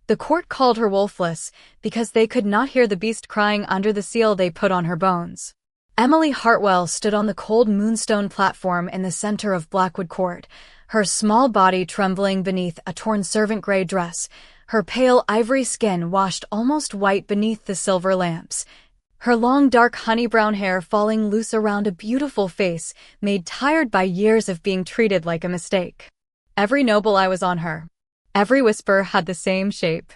The court called her Wolfless because they could not hear the beast crying under the seal they put on her bones. Emily Hartwell stood on the cold moonstone platform in the center of Blackwood Court, her small body trembling beneath a torn servant gray dress, her pale ivory skin washed almost white beneath the silver lamps, her long dark honey-brown hair falling loose around a beautiful face made tired by years of being treated like a mistake. Every noble eye was on her. Every whisper had the same shape.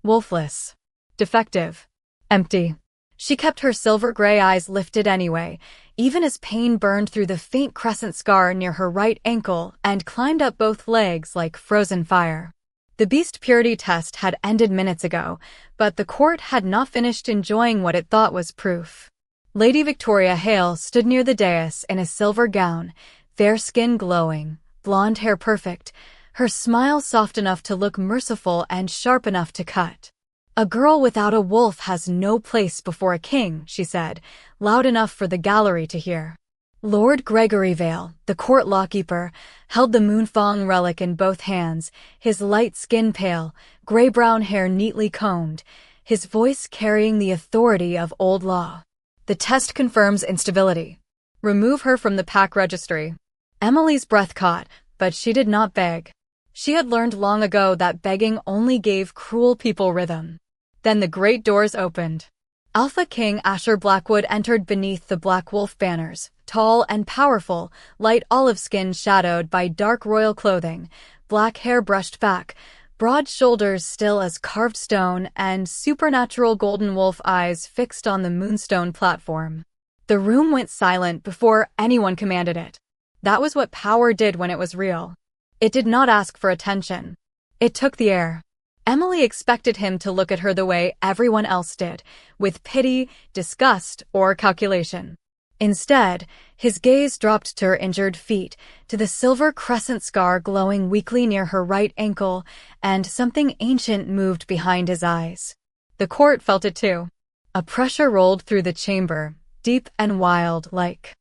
Wolfless. Defective. Empty. She kept her silver-gray eyes lifted anyway, even as pain burned through the faint crescent scar near her right ankle and climbed up both legs like frozen fire. The beast purity test had ended minutes ago, but the court had not finished enjoying what it thought was proof. Lady Victoria Hale stood near the dais in a silver gown, fair skin glowing, blonde hair perfect, her smile soft enough to look merciful and sharp enough to cut. "A girl without a wolf has no place before a king," she said, loud enough for the gallery to hear. Lord Gregory Vale, the court lawkeeper, held the Moonfang relic in both hands, his light skin pale, gray-brown hair neatly combed, his voice carrying the authority of old law. "The test confirms instability. Remove her from the pack registry." Emily's breath caught, but she did not beg. She had learned long ago that begging only gave cruel people rhythm. Then the great doors opened. Alpha King Asher Blackwood entered beneath the Black Wolf banners, tall and powerful, light olive skin shadowed by dark royal clothing, black hair brushed back, broad shoulders still as carved stone, and supernatural golden wolf eyes fixed on the moonstone platform. The room went silent before anyone commanded it. That was what power did when it was real. It did not ask for attention. It took the air. Emily expected him to look at her the way everyone else did, with pity, disgust, or calculation. Instead, his gaze dropped to her injured feet, to the silver crescent scar glowing weakly near her right ankle, and something ancient moved behind his eyes. The court felt it too. A pressure rolled through the chamber, deep and wild, like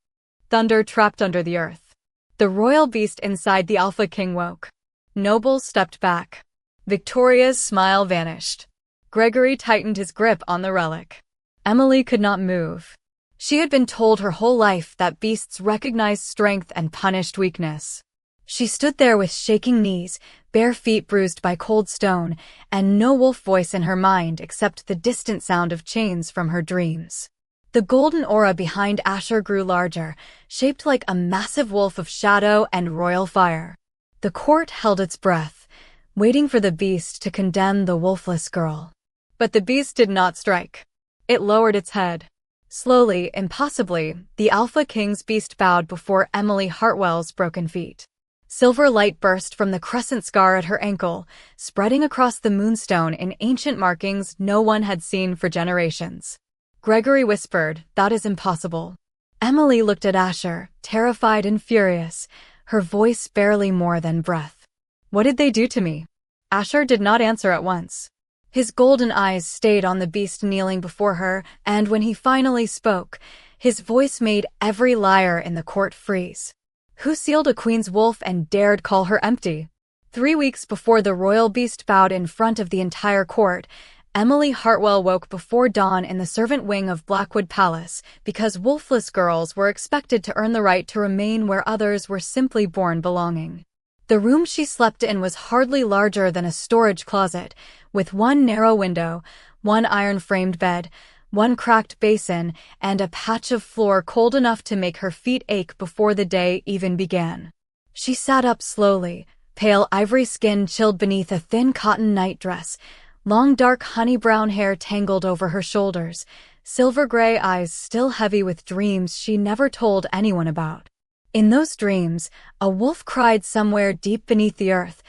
thunder trapped under the earth. The royal beast inside the Alpha King woke. Nobles stepped back. Victoria's smile vanished. Gregory tightened his grip on the relic. Emily could not move. She had been told her whole life that beasts recognized strength and punished weakness. She stood there with shaking knees, bare feet bruised by cold stone, and no wolf voice in her mind except the distant sound of chains from her dreams. The golden aura behind Asher grew larger, shaped like a massive wolf of shadow and royal fire. The court held its breath, waiting for the beast to condemn the wolfless girl. But the beast did not strike. It lowered its head. Slowly, impossibly, the Alpha King's beast bowed before Emily Hartwell's broken feet. Silver light burst from the crescent scar at her ankle, spreading across the moonstone in ancient markings no one had seen for generations. Gregory whispered, "That is impossible." Emily looked at Asher, terrified and furious, her voice barely more than breath. "What did they do to me?" Asher did not answer at once. His golden eyes stayed on the beast kneeling before her, and when he finally spoke, his voice made every liar in the court freeze. "Who sealed a queen's wolf and dared call her empty?" 3 weeks before the royal beast bowed in front of the entire court, Emily Hartwell woke before dawn in the servant wing of Blackwood Palace because wolfless girls were expected to earn the right to remain where others were simply born belonging. The room she slept in was hardly larger than a storage closet, with one narrow window, one iron-framed bed, one cracked basin, and a patch of floor cold enough to make her feet ache before the day even began. She sat up slowly, pale ivory skin chilled beneath a thin cotton nightdress, long dark honey-brown hair tangled over her shoulders, silver-gray eyes still heavy with dreams she never told anyone about. In those dreams, a wolf cried somewhere deep beneath the earth,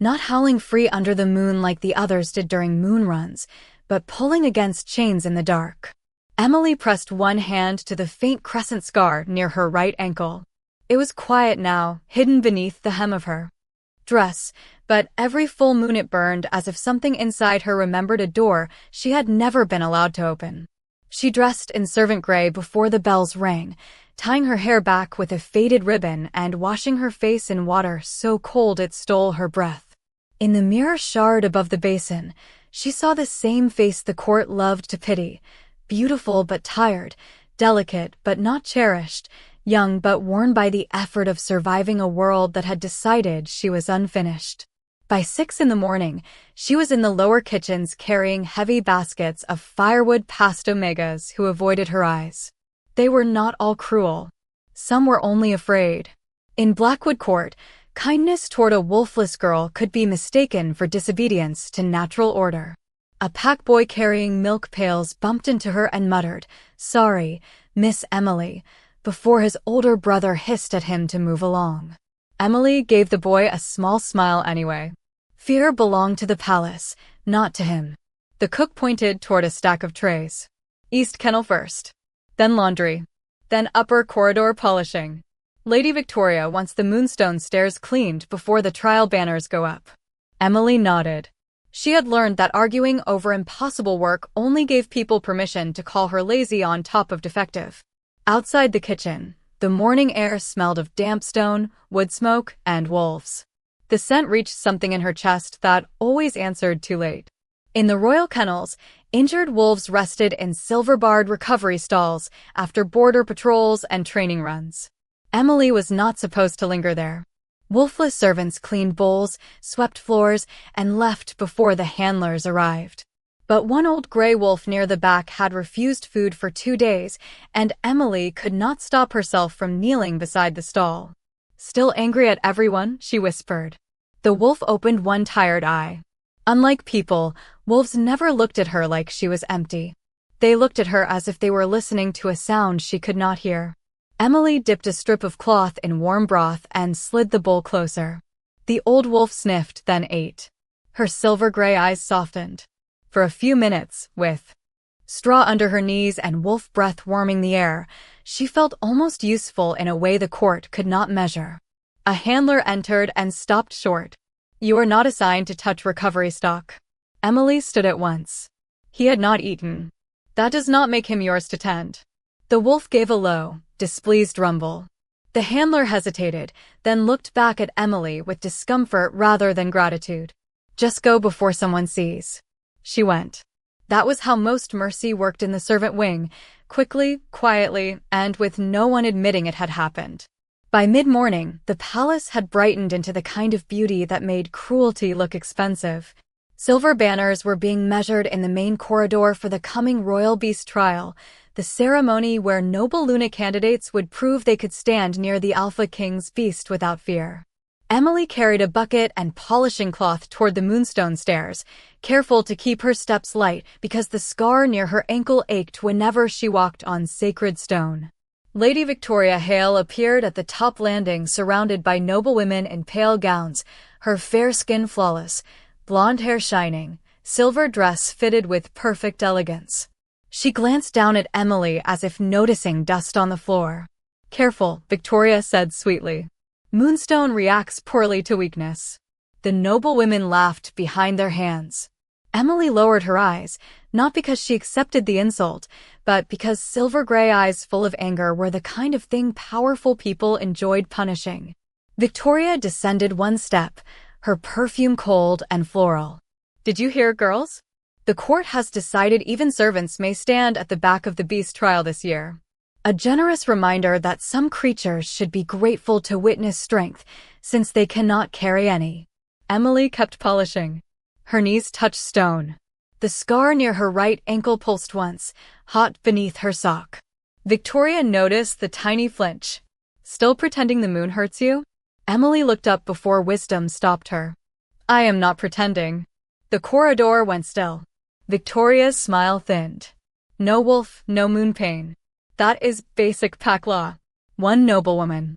not howling free under the moon like the others did during moon runs, but pulling against chains in the dark. Emily pressed one hand to the faint crescent scar near her right ankle. It was quiet now, hidden beneath the hem of her dress, but every full moon it burned as if something inside her remembered a door she had never been allowed to open. She dressed in servant gray before the bells rang, tying her hair back with a faded ribbon and washing her face in water so cold it stole her breath. In the mirror shard above the basin, She saw the same face the court loved to pity, beautiful but tired, delicate but not cherished, young but worn by the effort of surviving a world that had decided she was unfinished. By 6 in the morning, she was in the lower kitchens carrying heavy baskets of firewood past omegas who avoided her eyes. They were not all cruel. Some were only afraid. In Blackwood Court, kindness toward a wolfless girl could be mistaken for disobedience to natural order. A pack boy carrying milk pails bumped into her and muttered, "Sorry, Miss Emily," before his older brother hissed at him to move along. Emily gave the boy a small smile anyway. Fear belonged to the palace, not to him. The cook pointed toward a stack of trays. "East kennel first. Then laundry. Then upper corridor polishing. Lady Victoria wants the Moonstone stairs cleaned before the trial banners go up." Emily nodded. She had learned that arguing over impossible work only gave people permission to call her lazy on top of defective. Outside the kitchen, the morning air smelled of damp stone, wood smoke, and wolves. The scent reached something in her chest that always answered too late. In the royal kennels, injured wolves rested in silver-barred recovery stalls after border patrols and training runs. Emily was not supposed to linger there. Wolfless servants cleaned bowls, swept floors, and left before the handlers arrived. But one old gray wolf near the back had refused food for 2 days, and Emily could not stop herself from kneeling beside the stall. "Still angry at everyone?" she whispered. The wolf opened one tired eye. Unlike people, wolves never looked at her like she was empty. They looked at her as if they were listening to a sound she could not hear. Emily dipped a strip of cloth in warm broth and slid the bowl closer. The old wolf sniffed, then ate. Her silver-gray eyes softened. For a few minutes, with straw under her knees and wolf breath warming the air, she felt almost useful in a way the court could not measure. A handler entered and stopped short. "You are not assigned to touch recovery stock." Emily stood at once. He had not eaten. "That does not make him yours to tend." The wolf gave a low, displeased rumble. The handler hesitated, then looked back at Emily with discomfort rather than gratitude. "Just go before someone sees." She went. That was how most mercy worked in the servant wing, quickly, quietly, and with no one admitting it had happened. By mid-morning, the palace had brightened into the kind of beauty that made cruelty look expensive. Silver banners were being measured in the main corridor for the coming royal beast trial, the ceremony where noble Luna candidates would prove they could stand near the Alpha King's beast without fear. Emily carried a bucket and polishing cloth toward the Moonstone stairs, careful to keep her steps light because the scar near her ankle ached whenever she walked on sacred stone. Lady Victoria Hale appeared at the top landing surrounded by noblewomen in pale gowns, her fair skin flawless, blonde hair shining, silver dress fitted with perfect elegance. She glanced down at Emily as if noticing dust on the floor. "Careful," Victoria said sweetly. "Moonstone reacts poorly to weakness." The noblewomen laughed behind their hands. Emily lowered her eyes, not because she accepted the insult, but because silver-gray eyes full of anger were the kind of thing powerful people enjoyed punishing. Victoria descended one step, her perfume cold and floral. "Did you hear, girls? The court has decided even servants may stand at the back of the beast trial this year." A generous reminder that some creatures should be grateful to witness strength, since they cannot carry any. Emily kept polishing. Her knees touched stone. The scar near her right ankle pulsed once, hot beneath her sock. Victoria noticed the tiny flinch. "Still pretending the moon hurts you?" Emily looked up before wisdom stopped her. "I am not pretending." The corridor went still. Victoria's smile thinned. "No wolf, no moon pain. That is basic pack law." One noblewoman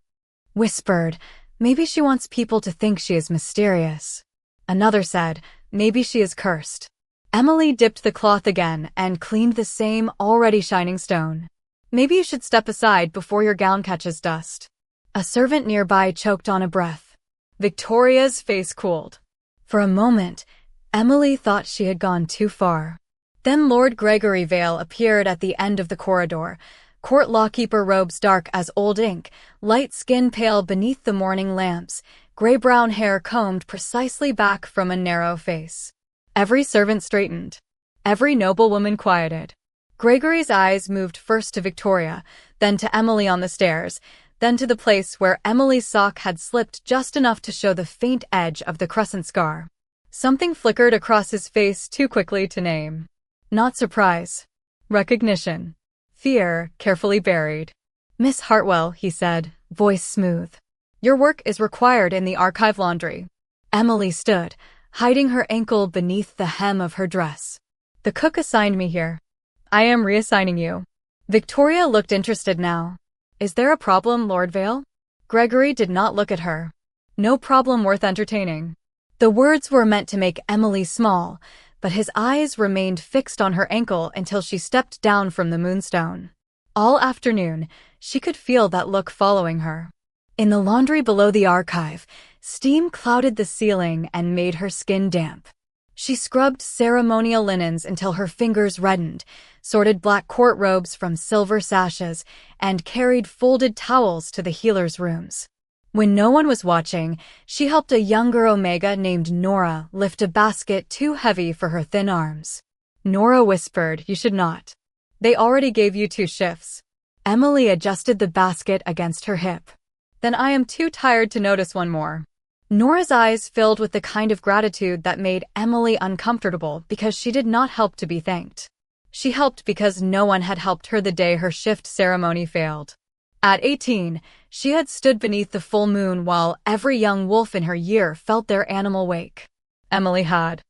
whispered, "Maybe she wants people to think she is mysterious." Another said, "Maybe she is cursed." Emily dipped the cloth again and cleaned the same already shining stone. "Maybe you should step aside before your gown catches dust." A servant nearby choked on a breath. Victoria's face cooled. For a moment, Emily thought she had gone too far. Then Lord Gregory Vale appeared at the end of the corridor, court lawkeeper robes dark as old ink, light skin pale beneath the morning lamps, gray-brown hair combed precisely back from a narrow face. Every servant straightened. Every noblewoman quieted. Gregory's eyes moved first to Victoria, then to Emily on the stairs, then to the place where Emily's sock had slipped just enough to show the faint edge of the crescent scar. Something flickered across his face too quickly to name. Not surprise. Recognition. Fear, carefully buried. "Miss Hartwell," he said, voice smooth. "Your work is required in the archive laundry." Emily stood, hiding her ankle beneath the hem of her dress. "The cook assigned me here. I am reassigning you." Victoria looked interested now. "Is there a problem, Lord Vale?" Gregory did not look at her. "No problem worth entertaining." The words were meant to make Emily small, but his eyes remained fixed on her ankle until she stepped down from the moonstone. All afternoon, she could feel that look following her. In the laundry below the archive, steam clouded the ceiling and made her skin damp. She scrubbed ceremonial linens until her fingers reddened, sorted black court robes from silver sashes, and carried folded towels to the healers' rooms. When no one was watching, she helped a younger Omega named Nora lift a basket too heavy for her thin arms. Nora whispered, "You should not. They already gave you 2 shifts." Emily adjusted the basket against her hip. "Then I am too tired to notice one more." Nora's eyes filled with the kind of gratitude that made Emily uncomfortable because she did not help to be thanked. She helped because no one had helped her the day her shift ceremony failed. At 18, she had stood beneath the full moon while every young wolf in her year felt their animal wake. Emily had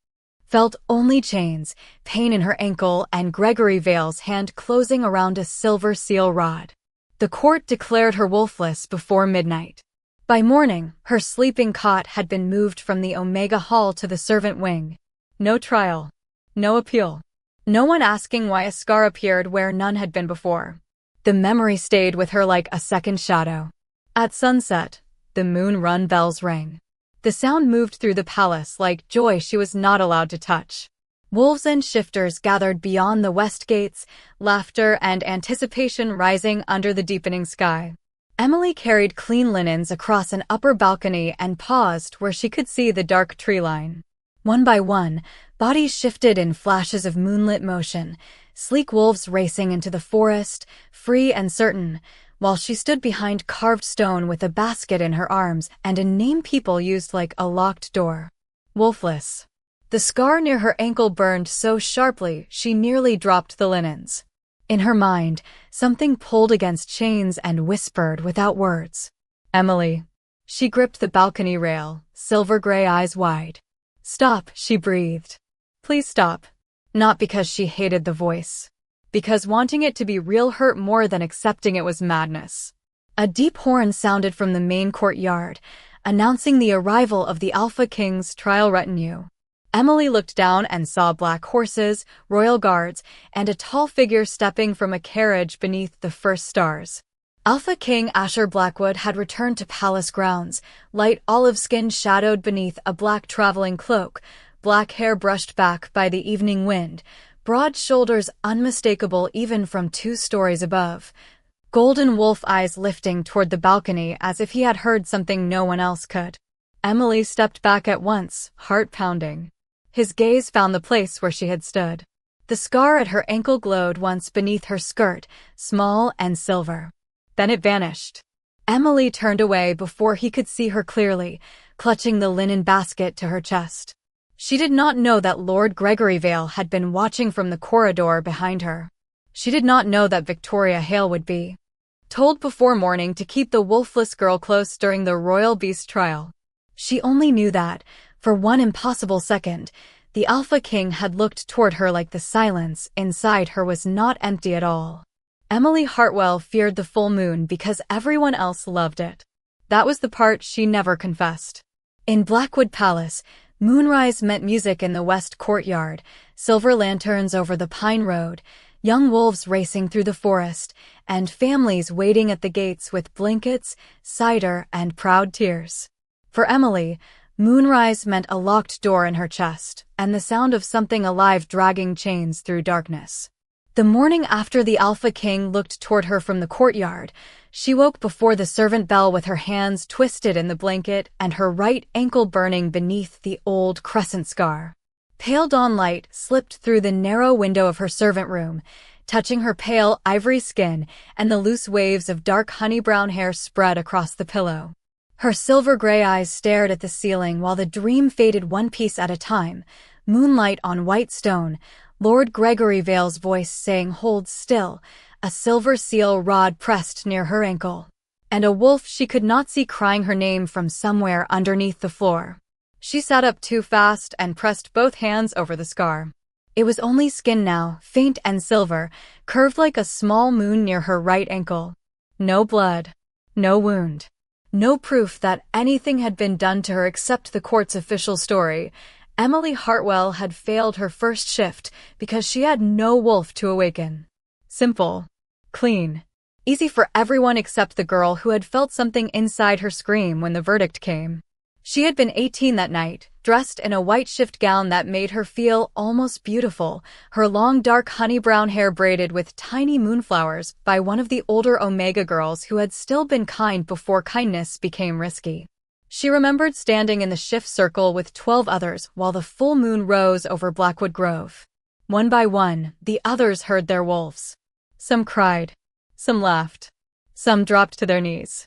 felt only chains, pain in her ankle, and Gregory Vale's hand closing around a silver seal rod. The court declared her wolfless before midnight. By morning, her sleeping cot had been moved from the Omega Hall to the servant wing. No trial. No appeal. No one asking why a scar appeared where none had been before. The memory stayed with her like a second shadow. At sunset, the moon-run bells rang. The sound moved through the palace like joy she was not allowed to touch. Wolves and shifters gathered beyond the west gates, laughter and anticipation rising under the deepening sky. Emily carried clean linens across an upper balcony and paused where she could see the dark tree line. One by one, bodies shifted in flashes of moonlit motion, sleek wolves racing into the forest, free and certain, while she stood behind carved stone with a basket in her arms and a name people used like a locked door. Wolfless. The scar near her ankle burned so sharply she nearly dropped the linens. In her mind, something pulled against chains and whispered without words. "Emily." She gripped the balcony rail, silver-gray eyes wide. "Stop," she breathed. "Please stop." Not because she hated the voice. Because wanting it to be real hurt more than accepting it was madness. A deep horn sounded from the main courtyard, announcing the arrival of the Alpha King's trial retinue. Emily looked down and saw black horses, royal guards, and a tall figure stepping from a carriage beneath the first stars. Alpha King Asher Blackwood had returned to palace grounds, light olive skin shadowed beneath a black traveling cloak, black hair brushed back by the evening wind, broad shoulders unmistakable even from 2 stories above, golden wolf eyes lifting toward the balcony as if he had heard something no one else could. Emily stepped back at once, heart pounding. His gaze found the place where she had stood. The scar at her ankle glowed once beneath her skirt, small and silver. Then it vanished. Emily turned away before he could see her clearly, clutching the linen basket to her chest. She did not know that Lord Gregory Vale had been watching from the corridor behind her. She did not know that Victoria Hale would be told before morning to keep the wolfless girl close during the royal beast trial. She only knew that, for one impossible second, the Alpha King had looked toward her like the silence inside her was not empty at all. Emily Hartwell feared the full moon because everyone else loved it. That was the part she never confessed. In Blackwood Palace, moonrise meant music in the west courtyard, silver lanterns over the pine road, young wolves racing through the forest, and families waiting at the gates with blankets, cider, and proud tears. For Emily, moonrise meant a locked door in her chest, and the sound of something alive dragging chains through darkness. The morning after the Alpha King looked toward her from the courtyard, she woke before the servant bell with her hands twisted in the blanket and her right ankle burning beneath the old crescent scar. Pale dawn light slipped through the narrow window of her servant room, touching her pale ivory skin, and the loose waves of dark honey-brown hair spread across the pillow. Her silver-gray eyes stared at the ceiling while the dream faded one piece at a time. Moonlight on white stone, Lord Gregory Vale's voice saying hold still, a silver seal rod pressed near her ankle, and a wolf she could not see crying her name from somewhere underneath the floor. She sat up too fast and pressed both hands over the scar. It was only skin now, faint and silver, curved like a small moon near her right ankle. No blood. No wound. No proof that anything had been done to her except the court's official story. Emily Hartwell had failed her first shift because she had no wolf to awaken. Simple. Clean. Easy for everyone except the girl who had felt something inside her scream when the verdict came. She had been 18 that night, dressed in a white shift gown that made her feel almost beautiful, her long dark honey-brown hair braided with tiny moonflowers by one of the older Omega girls who had still been kind before kindness became risky. She remembered standing in the shift circle with 12 others while the full moon rose over Blackwood Grove. One by one, the others heard their wolves. Some cried. Some laughed. Some dropped to their knees,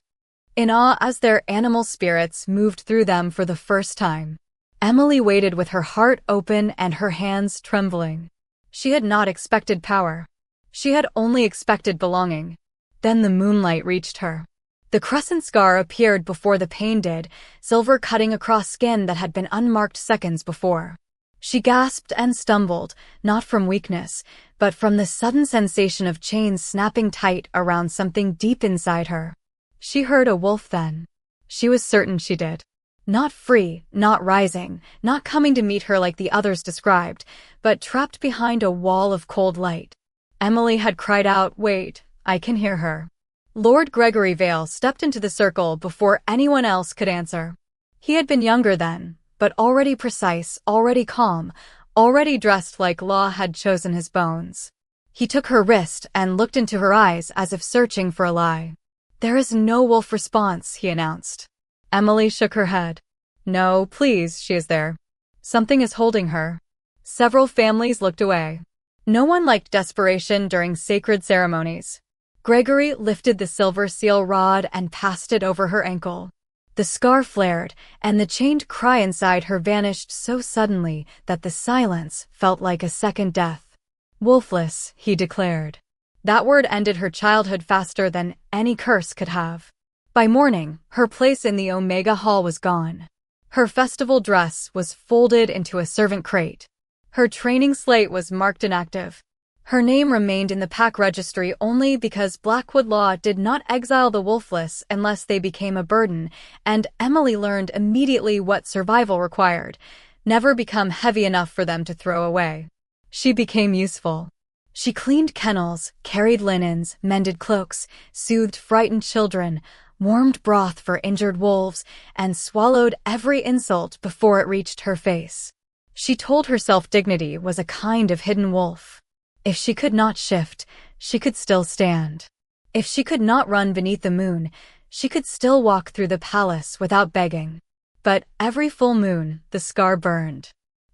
in awe as their animal spirits moved through them for the first time. Emily waited with her heart open and her hands trembling. She had not expected power. She had only expected belonging. Then the moonlight reached her. The crescent scar appeared before the pain did, silver cutting across skin that had been unmarked seconds before. She gasped and stumbled, not from weakness, but from the sudden sensation of chains snapping tight around something deep inside her. She heard a wolf then. She was certain she did. Not free, not rising, not coming to meet her like the others described, but trapped behind a wall of cold light. Emily had cried out, "Wait, I can hear her." Lord Gregory Vale stepped into the circle before anyone else could answer. He had been younger then, but already precise, already calm, already dressed like law had chosen his bones. He took her wrist and looked into her eyes as if searching for a lie. "There is no wolf response," he announced. Emily shook her head. "No, please, she is there. Something is holding her." Several families looked away. No one liked desperation during sacred ceremonies. Gregory lifted the silver seal rod and passed it over her ankle. The scar flared, and the chained cry inside her vanished so suddenly that the silence felt like a second death. "Wolfless," he declared. That word ended her childhood faster than any curse could have. By morning, her place in the Omega Hall was gone. Her festival dress was folded into a servant crate. Her training slate was marked inactive. Her name remained in the pack registry only because Blackwood law did not exile the Wolfless unless they became a burden, and Emily learned immediately what survival required: never become heavy enough for them to throw away. She became useful. She cleaned kennels, carried linens, mended cloaks, soothed frightened children, warmed broth for injured wolves, and swallowed every insult before it reached her face. She told herself dignity was a kind of hidden wolf. If she could not shift, she could still stand. If she could not run beneath the moon, she could still walk through the palace without begging. But every full moon, the scar burned.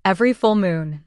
Every full moon.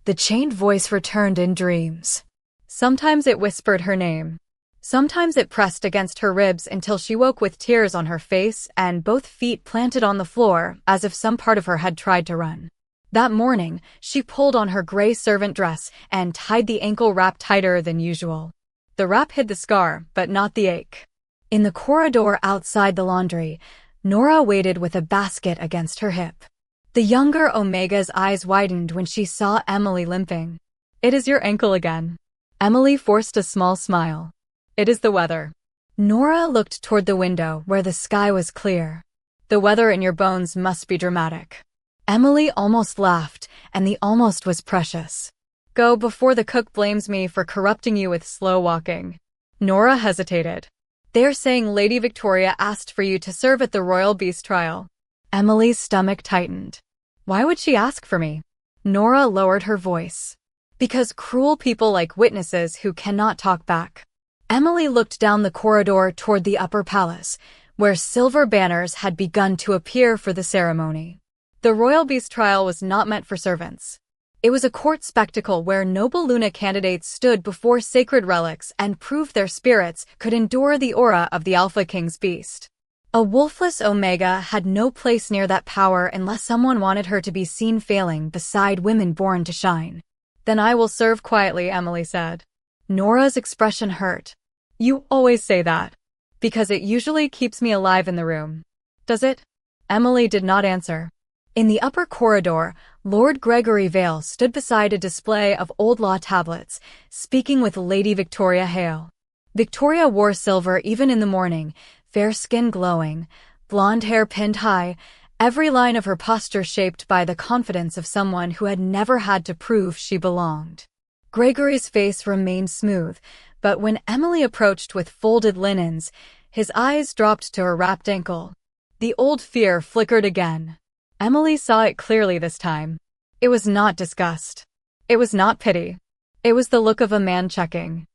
The chained voice returned in dreams. Sometimes it whispered her name. Sometimes it pressed against her ribs until she woke with tears on her face and both feet planted on the floor as if some part of her had tried to run. That morning, she pulled on her gray servant dress and tied the ankle wrap tighter than usual. The wrap hid the scar, but not the ache. In the corridor outside the laundry, Nora waited with a basket against her hip. The younger Omega's eyes widened when she saw Emily limping. "It is your ankle again." Emily forced a small smile. "It is the weather." Nora looked toward the window where the sky was clear. "The weather in your bones must be dramatic." Emily almost laughed, and the almost was precious. "Go before the cook blames me for corrupting you with slow walking." Nora hesitated. "They're saying Lady Victoria asked for you to serve at the royal beast trial." Emily's stomach tightened. Why would she ask for me? Nora lowered her voice. "Because cruel people like witnesses who cannot talk back." Emily looked down the corridor toward the upper palace, where silver banners had begun to appear for the ceremony. The royal beast trial was not meant for servants. It was a court spectacle where noble Luna candidates stood before sacred relics and proved their spirits could endure the aura of the Alpha King's beast. A wolfless Omega had no place near that power unless someone wanted her to be seen failing beside women born to shine. "Then I will serve quietly," Emily said. Nora's expression hurt. "You always say that. Because it usually keeps me alive in the room. Does it?" Emily did not answer. In the upper corridor, Lord Gregory Vale stood beside a display of old law tablets, speaking with Lady Victoria Hale. Victoria wore silver even in the morning, fair skin glowing, blonde hair pinned high, every line of her posture shaped by the confidence of someone who had never had to prove she belonged. Gregory's face remained smooth, but when Emily approached with folded linens, his eyes dropped to her wrapped ankle. The old fear flickered again. Emily saw it clearly this time. It was not disgust. It was not pity. It was the look of a man checking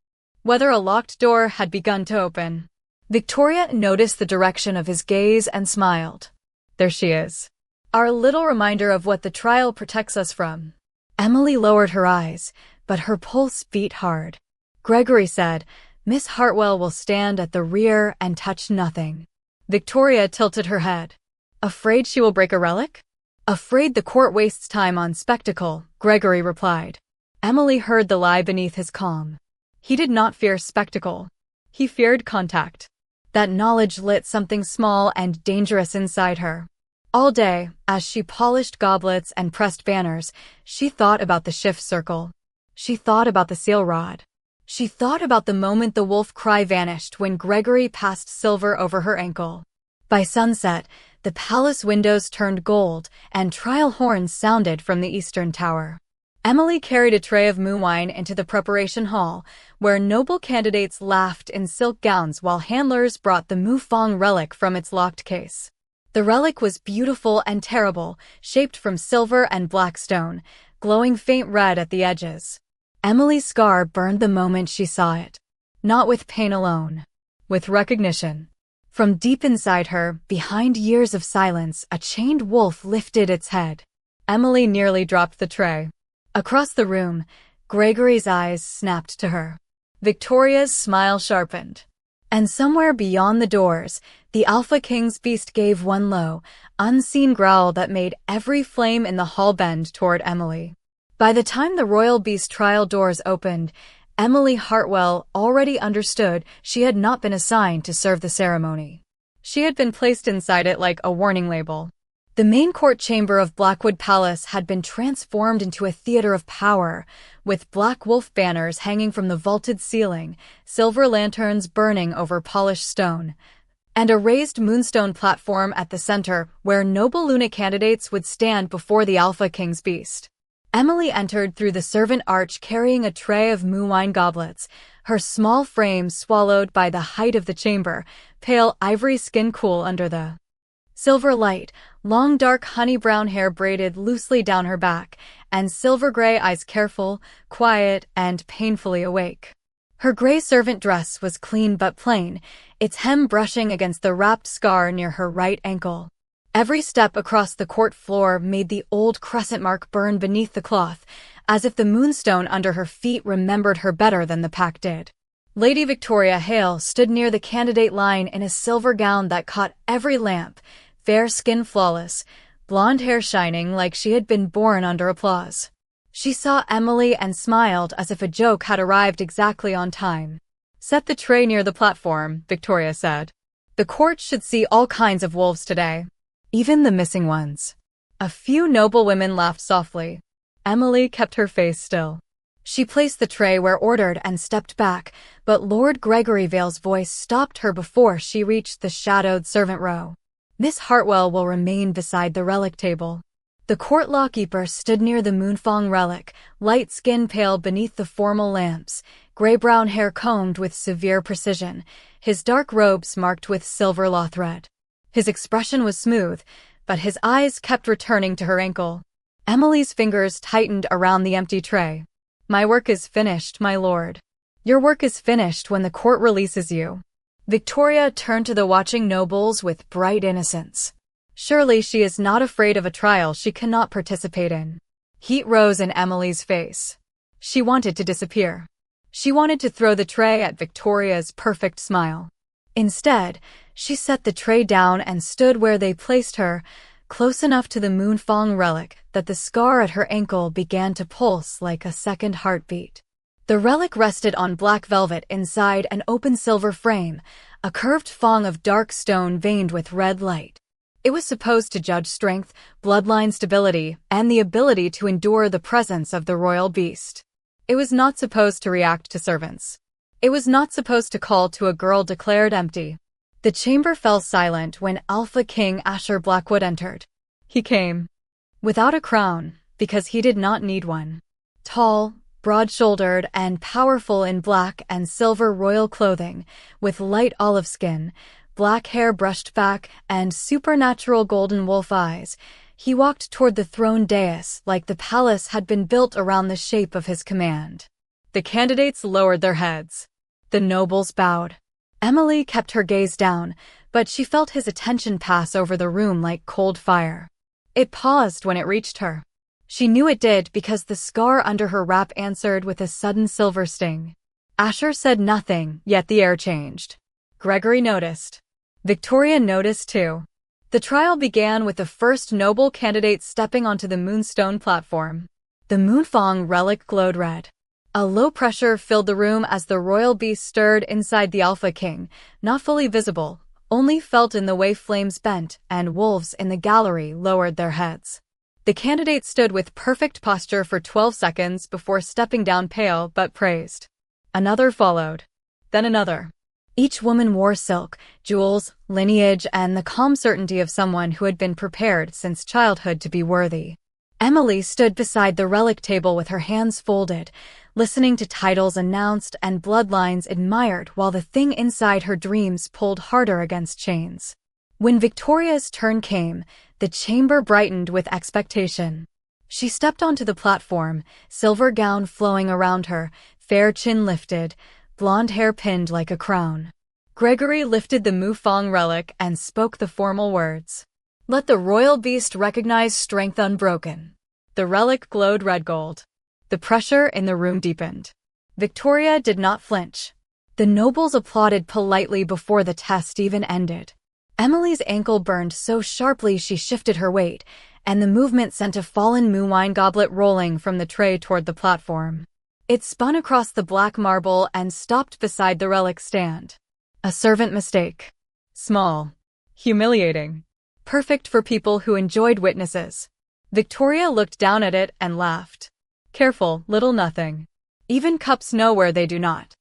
whether a locked door had begun to open. Victoria noticed the direction of his gaze and smiled. "There she is. Our little reminder of what the trial protects us from." Emily lowered her eyes, but her pulse beat hard. Gregory said, "Miss Hartwell will stand at the rear and touch nothing." Victoria tilted her head. "Afraid she will break a relic?" "Afraid the court wastes time on spectacle," Gregory replied. Emily heard the lie beneath his calm. He did not fear spectacle. He feared contact. That knowledge lit something small and dangerous inside her. All day, as she polished goblets and pressed banners, she thought about the shift circle. She thought about the seal rod. She thought about the moment the wolf cry vanished when Gregory passed silver over her ankle. By sunset, the palace windows turned gold, and trial horns sounded from the eastern tower. Emily carried a tray of moon wine into the preparation hall, where noble candidates laughed in silk gowns while handlers brought the Mufang relic from its locked case. The relic was beautiful and terrible, shaped from silver and black stone, glowing faint red at the edges. Emily's scar burned the moment she saw it. Not with pain alone. With recognition. From deep inside her, behind years of silence, a chained wolf lifted its head. Emily nearly dropped the tray. Across the room, Gregory's eyes snapped to her. Victoria's smile sharpened. And somewhere beyond the doors, the Alpha King's beast gave one low, unseen growl that made every flame in the hall bend toward Emily. By the time the royal beast trial doors opened, Emily Hartwell already understood she had not been assigned to serve the ceremony. She had been placed inside it like a warning label. The main court chamber of Blackwood Palace had been transformed into a theater of power, with black wolf banners hanging from the vaulted ceiling, silver lanterns burning over polished stone, and a raised moonstone platform at the center where noble Luna candidates would stand before the Alpha King's beast. Emily entered through the servant arch carrying a tray of moon wine goblets, her small frame swallowed by the height of the chamber, pale ivory skin cool under the silver light, long dark honey-brown hair braided loosely down her back, and silver-gray eyes careful, quiet, and painfully awake. Her gray servant dress was clean but plain, its hem brushing against the wrapped scar near her right ankle. Every step across the court floor made the old crescent mark burn beneath the cloth, as if the moonstone under her feet remembered her better than the pack did. Lady Victoria Hale stood near the candidate line in a silver gown that caught every lamp, fair skin flawless, blonde hair shining like she had been born under applause. She saw Emily and smiled as if a joke had arrived exactly on time. "Set the tray near the platform," Victoria said. "The court should see all kinds of wolves today. Even the missing ones." A few noble women laughed softly. Emily kept her face still. She placed the tray where ordered and stepped back, but Lord Gregory Vale's voice stopped her before she reached the shadowed servant row. "Miss Hartwell will remain beside the relic table." The court lawkeeper stood near the Moonfang relic, light skin pale beneath the formal lamps, gray-brown hair combed with severe precision, his dark robes marked with silver law thread. His expression was smooth, but his eyes kept returning to her ankle. Emily's fingers tightened around the empty tray. "My work is finished, my lord." "Your work is finished when the court releases you." Victoria turned to the watching nobles with bright innocence. Surely she is not afraid of a trial she cannot participate in. Heat rose in Emily's face. She wanted to disappear. She wanted to throw the tray at Victoria's perfect smile. Instead, she set the tray down and stood where they placed her, close enough to the Moonfang relic that the scar at her ankle began to pulse like a second heartbeat. The relic rested on black velvet inside an open silver frame, a curved fong of dark stone veined with red light. It was supposed to judge strength, bloodline stability, and the ability to endure the presence of the royal beast. It was not supposed to react to servants. It was not supposed to call to a girl declared empty. The chamber fell silent when Alpha King Asher Blackwood entered. He came without a crown, because he did not need one. Tall, broad-shouldered, and powerful in black and silver royal clothing, with light olive skin, black hair brushed back, and supernatural golden wolf eyes, he walked toward the throne dais like the palace had been built around the shape of his command. The candidates lowered their heads. The nobles bowed. Emily kept her gaze down, but she felt his attention pass over the room like cold fire. It paused when it reached her. She knew it did because the scar under her wrap answered with a sudden silver sting. Asher said nothing, yet the air changed. Gregory noticed. Victoria noticed too. The trial began with the first noble candidate stepping onto the moonstone platform. The Moonfang relic glowed red. A low pressure filled the room as the royal beast stirred inside the Alpha King, not fully visible, only felt in the way flames bent and wolves in the gallery lowered their heads. The candidate stood with perfect posture for 12 seconds before stepping down pale but praised. Another followed. Then another. Each woman wore silk, jewels, lineage, and the calm certainty of someone who had been prepared since childhood to be worthy. Emily stood beside the relic table with her hands folded, listening to titles announced and bloodlines admired while the thing inside her dreams pulled harder against chains. When Victoria's turn came, the chamber brightened with expectation. She stepped onto the platform, silver gown flowing around her, fair chin lifted, blonde hair pinned like a crown. Gregory lifted the Moonfang relic and spoke the formal words. Let the royal beast recognize strength unbroken. The relic glowed red gold. The pressure in the room deepened. Victoria did not flinch. The nobles applauded politely before the test even ended. Emily's ankle burned so sharply she shifted her weight, and the movement sent a fallen moonwine goblet rolling from the tray toward the platform. It spun across the black marble and stopped beside the relic stand. A servant mistake. Small. Humiliating. Perfect for people who enjoyed witnesses. Victoria looked down at it and laughed. Careful, little nothing. Even cups know where they do not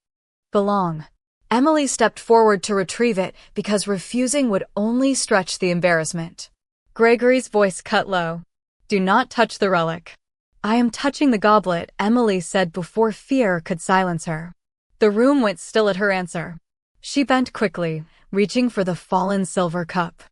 belong. Emily stepped forward to retrieve it because refusing would only stretch the embarrassment. Gregory's voice cut low. Do not touch the relic. I am touching the goblet, Emily said before fear could silence her. The room went still at her answer. She bent quickly, reaching for the fallen silver cup.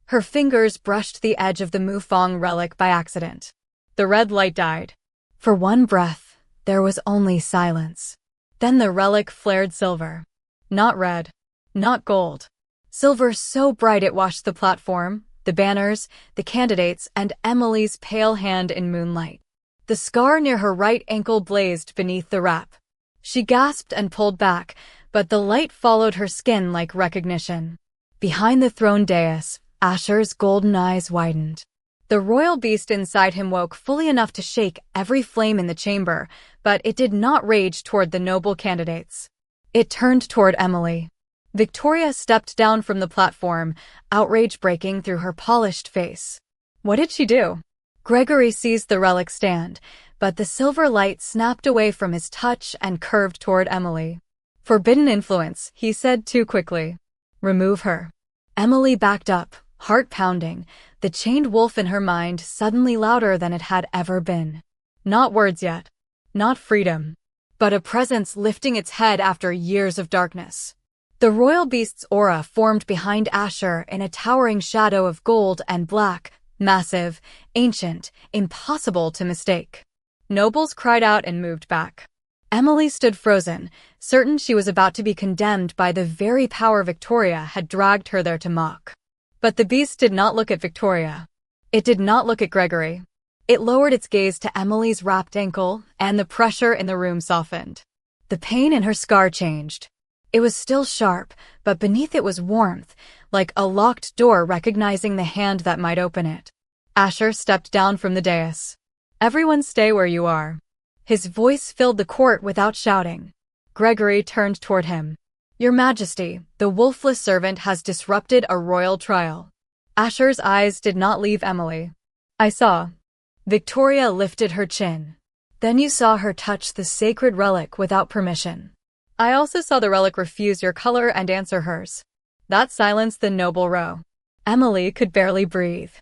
Her fingers brushed the edge of the Moonfang relic by accident. The red light died. For one breath, there was only silence. Then the relic flared silver. Not red. Not gold. Silver so bright it washed the platform, the banners, the candidates, and Emily's pale hand in moonlight. The scar near her right ankle blazed beneath the wrap. She gasped and pulled back, but the light followed her skin like recognition. Behind the throne dais, Asher's golden eyes widened. The royal beast inside him woke fully enough to shake every flame in the chamber, but it did not rage toward the noble candidates. It turned toward Emily. Victoria stepped down from the platform, outrage breaking through her polished face. What did she do? Gregory seized the relic stand, but the silver light snapped away from his touch and curved toward Emily. Forbidden influence, he said too quickly. Remove her. Emily backed up, heart pounding, the chained wolf in her mind suddenly louder than it had ever been. Not words yet. Not freedom. But a presence lifting its head after years of darkness. The royal beast's aura formed behind Asher in a towering shadow of gold and black, massive, ancient, impossible to mistake. Nobles cried out and moved back. Emily stood frozen, certain she was about to be condemned by the very power Victoria had dragged her there to mock. But the beast did not look at Victoria. It did not look at Gregory. It lowered its gaze to Emily's wrapped ankle, and the pressure in the room softened. The pain in her scar changed. It was still sharp, but beneath it was warmth, like a locked door recognizing the hand that might open it. Asher stepped down from the dais. "Everyone stay where you are." His voice filled the court without shouting. Gregory turned toward him. "Your Majesty, the Wolfless servant has disrupted a royal trial." Asher's eyes did not leave Emily. "I saw." Victoria lifted her chin. "Then you saw her touch the sacred relic without permission." "I also saw the relic refuse your color and answer hers." That silenced the noble row. Emily could barely breathe.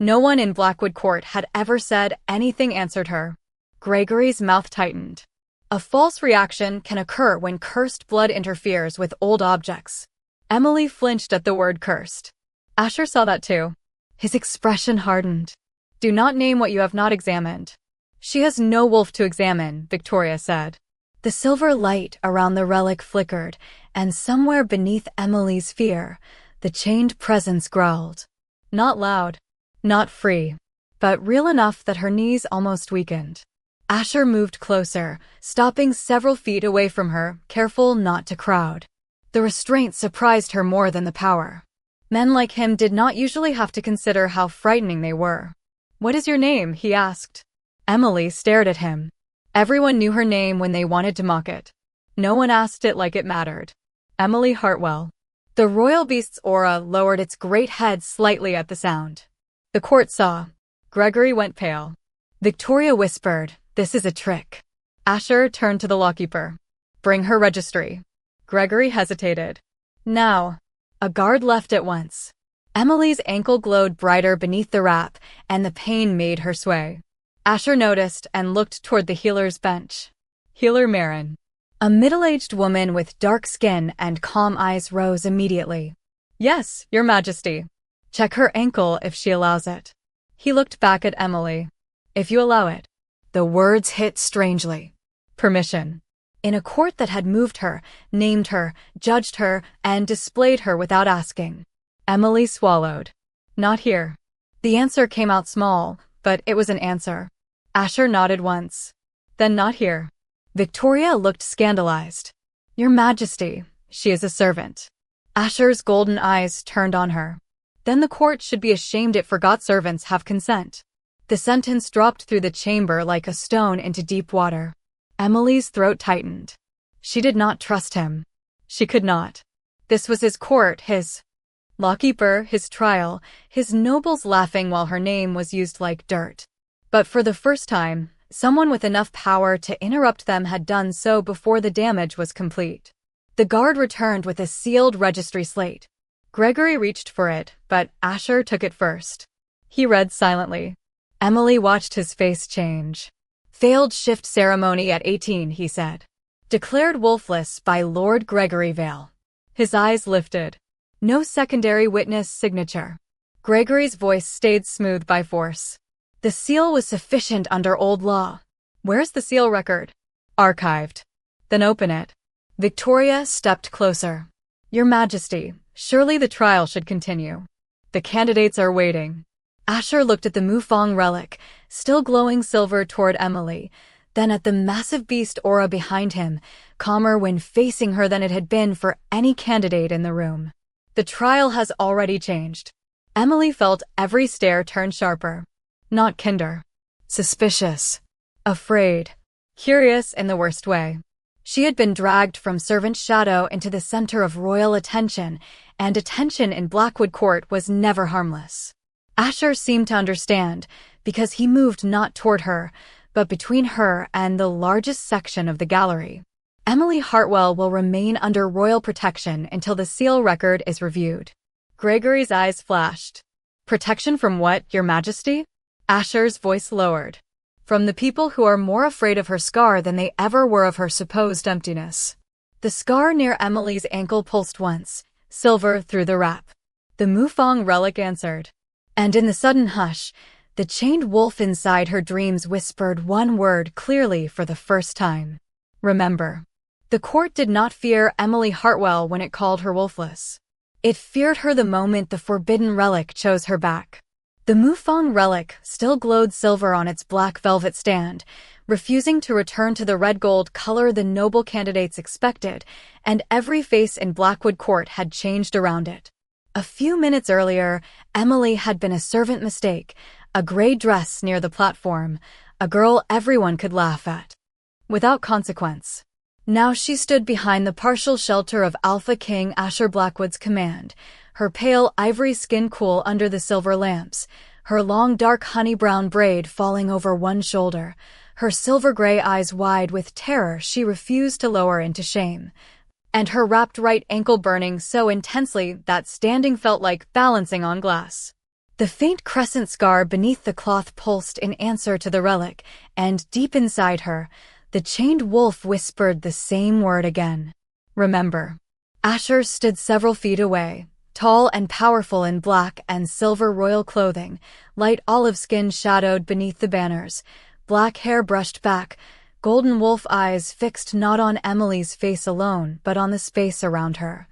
No one in Blackwood Court had ever said anything answered her. Gregory's mouth tightened. A false reaction can occur when cursed blood interferes with old objects. Emily flinched at the word cursed. Asher saw that too. His expression hardened. "Do not name what you have not examined." "She has no wolf to examine," Victoria said. The silver light around the relic flickered, and somewhere beneath Emily's fear, the chained presence growled. Not loud, not free, but real enough that her knees almost weakened. Asher moved closer, stopping several feet away from her, careful not to crowd. The restraint surprised her more than the power. Men like him did not usually have to consider how frightening they were. "What is your name?" he asked. Emily stared at him. Everyone knew her name when they wanted to mock it. No one asked it like it mattered. Emily Hartwell. The royal beast's aura lowered its great head slightly at the sound. The court saw. Gregory went pale. Victoria whispered, "This is a trick." Asher turned to the lawkeeper. "Bring her registry." Gregory hesitated. "Now." A guard left at once. Emily's ankle glowed brighter beneath the wrap, and the pain made her sway. Asher noticed and looked toward the healer's bench. Healer Marin. A middle-aged woman with dark skin and calm eyes rose immediately. "Yes, Your Majesty." "Check her ankle if she allows it." He looked back at Emily. "If you allow it." The words hit strangely. Permission. In a court that had moved her, named her, judged her, and displayed her without asking. Emily swallowed. "Not here." The answer came out small, but it was an answer. Asher nodded once. "Then not here." Victoria looked scandalized. "Your Majesty, she is a servant." Asher's golden eyes turned on her. "Then the court should be ashamed it forgot servants have consent." The sentence dropped through the chamber like a stone into deep water. Emily's throat tightened. She did not trust him. She could not. This was his court, his lawkeeper, his trial, his nobles laughing while her name was used like dirt. But for the first time, someone with enough power to interrupt them had done so before the damage was complete. The guard returned with a sealed registry slate. Gregory reached for it, but Asher took it first. He read silently. Emily watched his face change. "Failed shift ceremony at 18, he said. Declared wolfless by Lord Gregory Vale." His eyes lifted. "No secondary witness signature." Gregory's voice stayed smooth by force. "The seal was sufficient under old law." "Where's the seal record?" "Archived." "Then open it." Victoria stepped closer. "Your Majesty, surely the trial should continue. The candidates are waiting." Asher looked at the Mufang relic, still glowing silver toward Emily, then at the massive beast aura behind him, calmer when facing her than it had been for any candidate in the room. The trial has already changed. Emily felt every stare turn sharper. Not kinder. Suspicious. Afraid. Curious in the worst way. She had been dragged from servant shadow into the center of royal attention, and attention in Blackwood Court was never harmless. Asher seemed to understand, because he moved not toward her, but between her and the largest section of the gallery. Emily Hartwell will remain under royal protection until the seal record is reviewed. Gregory's eyes flashed. "Protection from what, Your Majesty?" Asher's voice lowered. "From the people who are more afraid of her scar than they ever were of her supposed emptiness." The scar near Emily's ankle pulsed once, silver through the wrap. The Mufang relic answered. And in the sudden hush, the chained wolf inside her dreams whispered one word clearly for the first time. Remember. The court did not fear Emily Hartwell when it called her wolfless. It feared her the moment the forbidden relic chose her back. The Mufang relic still glowed silver on its black velvet stand, refusing to return to the red-gold color the noble candidates expected, and every face in Blackwood Court had changed around it. A few minutes earlier, Emily had been a servant mistake, a gray dress near the platform, a girl everyone could laugh at, without consequence. Now she stood behind the partial shelter of Alpha King Asher Blackwood's command, her pale ivory skin cool under the silver lamps, her long dark honey-brown braid falling over one shoulder, her silver-gray eyes wide with terror she refused to lower into shame, and her wrapped right ankle burning so intensely that standing felt like balancing on glass. The faint crescent scar beneath the cloth pulsed in answer to the relic, and deep inside her, the chained wolf whispered the same word again. Remember. Asher stood several feet away, tall and powerful in black and silver royal clothing, light olive skin shadowed beneath the banners, black hair brushed back, golden wolf eyes fixed not on Emily's face alone but on the space around her,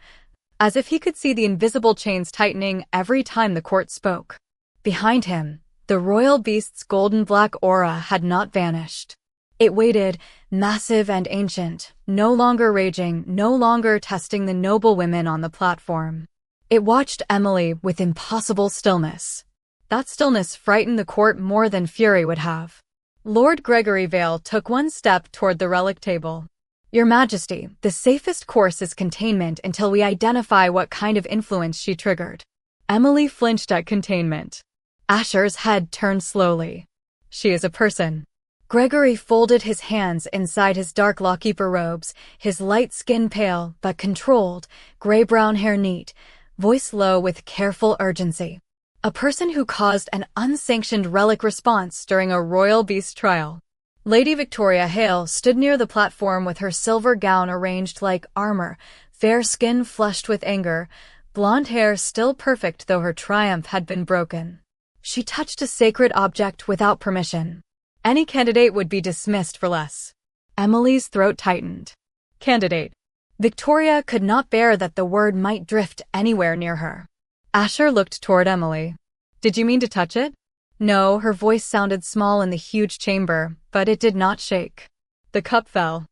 as if he could see the invisible chains tightening every time the court spoke. Behind him, the royal beast's golden-black aura had not vanished. It waited, massive and ancient, no longer raging, no longer testing the noble women on the platform. It watched Emily with impossible stillness. That stillness frightened the court more than fury would have. Lord Gregory Vale took one step toward the relic table. Your Majesty, the safest course is containment until we identify what kind of influence she triggered. Emily flinched at containment. Asher's head turned slowly. She is a person. Gregory folded his hands inside his dark lawkeeper robes, his light skin pale but controlled, gray-brown hair neat, voice low with careful urgency. A person who caused an unsanctioned relic response during a royal beast trial. Lady Victoria Hale stood near the platform with her silver gown arranged like armor, fair skin flushed with anger, blonde hair still perfect though her triumph had been broken. She touched a sacred object without permission. Any candidate would be dismissed for less. Emily's throat tightened. Candidate. Victoria could not bear that the word might drift anywhere near her. Asher looked toward Emily. Did you mean to touch it? No, her voice sounded small in the huge chamber, but it did not shake. The cup fell.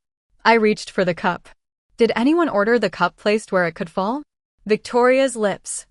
I reached for the cup. Did anyone order the cup placed where it could fall? Victoria's lips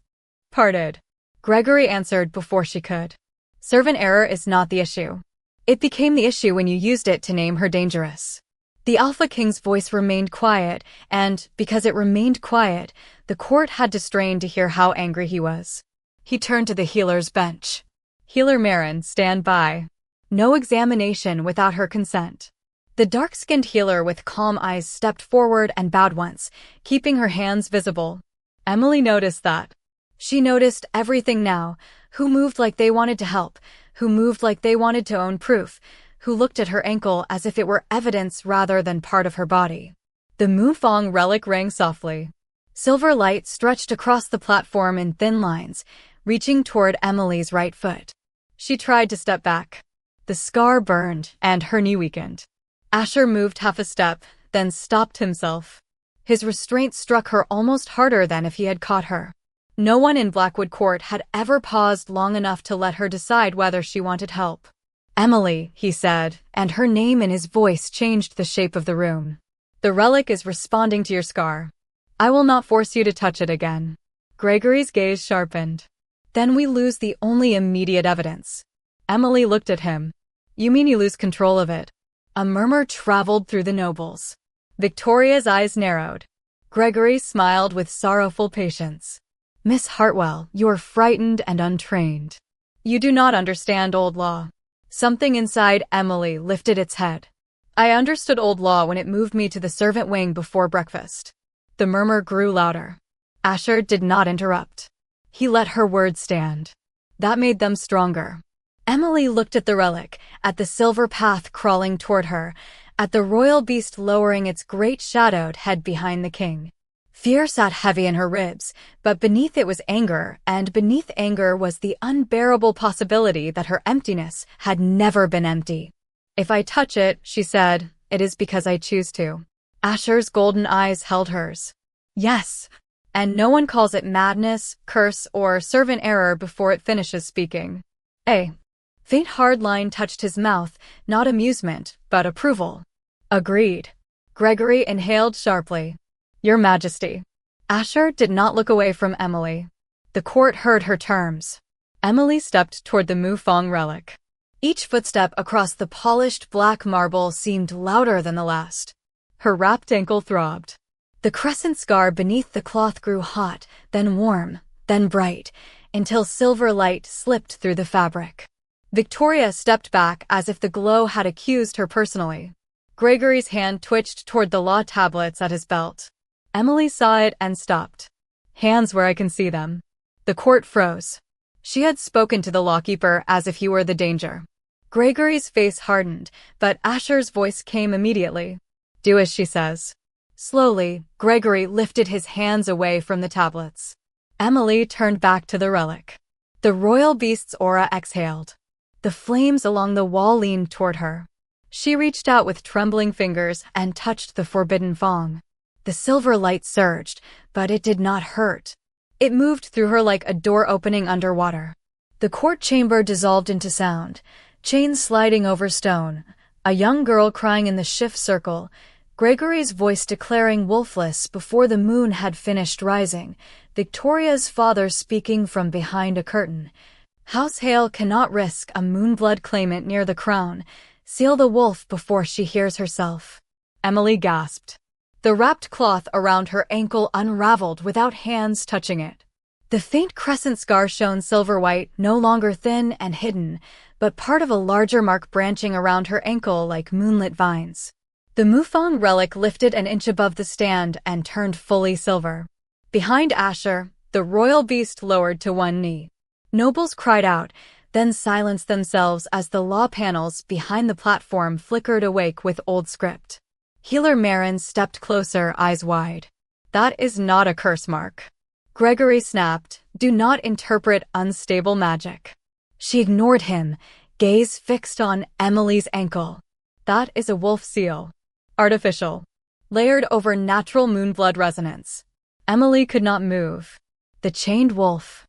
parted. Gregory answered before she could. Servant error is not the issue. It became the issue when you used it to name her dangerous. The Alpha King's voice remained quiet, and, because it remained quiet, the court had to strain to hear how angry he was. He turned to the healer's bench. Healer Marin, stand by. No examination without her consent. The dark-skinned healer with calm eyes stepped forward and bowed once, keeping her hands visible. Emily noticed that. She noticed everything now, who moved like they wanted to help, who moved like they wanted to own proof, who looked at her ankle as if it were evidence rather than part of her body. The Mufang relic rang softly. Silver light stretched across the platform in thin lines, reaching toward Emily's right foot. She tried to step back. The scar burned, and her knee weakened. Asher moved half a step, then stopped himself. His restraint struck her almost harder than if he had caught her. No one in Blackwood Court had ever paused long enough to let her decide whether she wanted help. Emily, he said, and her name in his voice changed the shape of the room. The relic is responding to your scar. I will not force you to touch it again. Gregory's gaze sharpened. Then we lose the only immediate evidence. Emily looked at him. You mean you lose control of it? A murmur traveled through the nobles. Victoria's eyes narrowed. Gregory smiled with sorrowful patience. Miss Hartwell, you are frightened and untrained. You do not understand old law. Something inside Emily lifted its head. I understood old law when it moved me to the servant wing before breakfast. The murmur grew louder. Asher did not interrupt. He let her words stand. That made them stronger. Emily looked at the relic, at the silver path crawling toward her, at the royal beast lowering its great shadowed head behind the king. Fear sat heavy in her ribs, but beneath it was anger, and beneath anger was the unbearable possibility that her emptiness had never been empty. If I touch it, she said, it is because I choose to. Asher's golden eyes held hers. Yes. And no one calls it madness, curse, or servant error before it finishes speaking. A faint hard line touched his mouth, not amusement, but approval. Agreed. Gregory inhaled sharply. Your Majesty. Asher did not look away from Emily. The court heard her terms. Emily stepped toward the Mufang relic. Each footstep across the polished black marble seemed louder than the last. Her wrapped ankle throbbed. The crescent scar beneath the cloth grew hot, then warm, then bright, until silver light slipped through the fabric. Victoria stepped back as if the glow had accused her personally. Gregory's hand twitched toward the law tablets at his belt. Emily saw it and stopped. Hands where I can see them. The court froze. She had spoken to the lawkeeper as if he were the danger. Gregory's face hardened, but Asher's voice came immediately. Do as she says. Slowly, Gregory lifted his hands away from the tablets. Emily turned back to the relic. The royal beast's aura exhaled. The flames along the wall leaned toward her. She reached out with trembling fingers and touched the forbidden fong. The silver light surged, but it did not hurt. It moved through her like a door opening underwater. The court chamber dissolved into sound, chains sliding over stone, a young girl crying in the shift circle, Gregory's voice declaring Wolfless before the moon had finished rising, Victoria's father speaking from behind a curtain. House Hale cannot risk a moonblood claimant near the crown. Seal the wolf before she hears herself. Emily gasped. The wrapped cloth around her ankle unraveled without hands touching it. The faint crescent scar shone silver white, no longer thin and hidden, but part of a larger mark branching around her ankle like moonlit vines. The Mufang relic lifted an inch above the stand and turned fully silver. Behind Asher, the royal beast lowered to one knee. Nobles cried out, then silenced themselves as the law panels behind the platform flickered awake with old script. Healer Marin stepped closer, eyes wide. That is not a curse mark. Gregory snapped, do not interpret unstable magic. She ignored him, gaze fixed on Emily's ankle. That is a wolf seal. Artificial. Layered over natural moonblood resonance. Emily could not move. The chained wolf.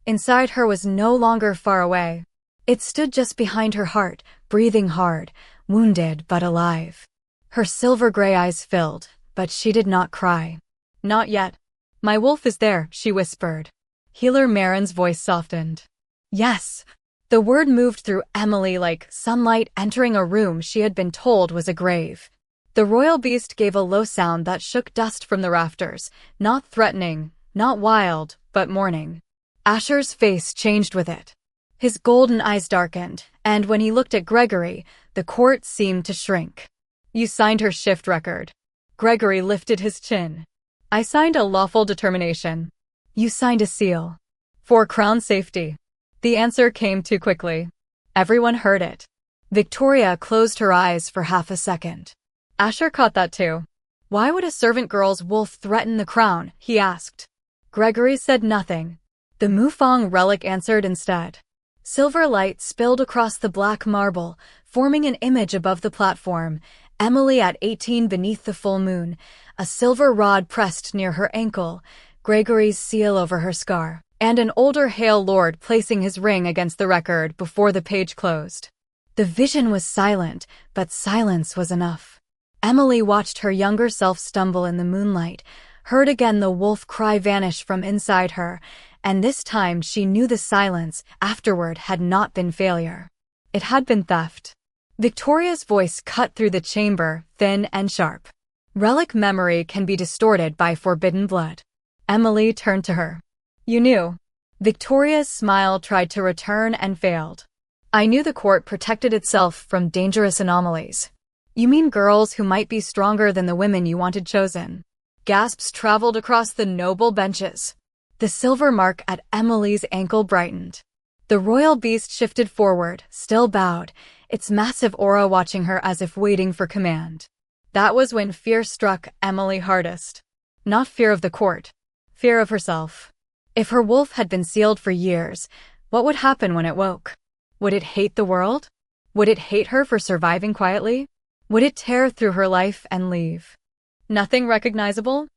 Inside her was no longer far away. It stood just behind her heart, breathing hard, wounded but alive. Her silver-gray eyes filled, but she did not cry. Not yet. My wolf is there, she whispered. Healer Marin's voice softened. Yes. The word moved through Emily like sunlight entering a room she had been told was a grave. The royal beast gave a low sound that shook dust from the rafters, not threatening, not wild, but mourning. Asher's face changed with it. His golden eyes darkened, and when he looked at Gregory, the court seemed to shrink. You signed her shift record. Gregory lifted his chin. I signed a lawful determination. You signed a seal. For crown safety. The answer came too quickly. Everyone heard it. Victoria closed her eyes for half a second. Asher caught that too. Why would a servant girl's wolf threaten the crown? He asked. Gregory said nothing. The Mufang relic answered instead. Silver light spilled across the black marble, forming an image above the platform. Emily at 18 beneath the full moon, a silver rod pressed near her ankle, Gregory's seal over her scar, and an older Hale lord placing his ring against the record before the page closed. The vision was silent, but silence was enough. Emily watched her younger self stumble in the moonlight, heard again the wolf cry vanish from inside her, and this time she knew the silence afterward had not been failure. It had been theft. Victoria's voice cut through the chamber, thin and sharp. Relic memory can be distorted by forbidden blood. Emily turned to her. You knew. Victoria's smile tried to return and failed. I knew the court protected itself from dangerous anomalies. You mean girls who might be stronger than the women you wanted chosen? Gasps traveled across the noble benches. The silver mark at Emily's ankle brightened. The royal beast shifted forward, still bowed, its massive aura watching her as if waiting for command. That was when fear struck Emily hardest. Not fear of the court. Fear of herself. If her wolf had been sealed for years, what would happen when it woke? Would it hate the world? Would it hate her for surviving quietly? Would it tear through her life and leave nothing recognizable?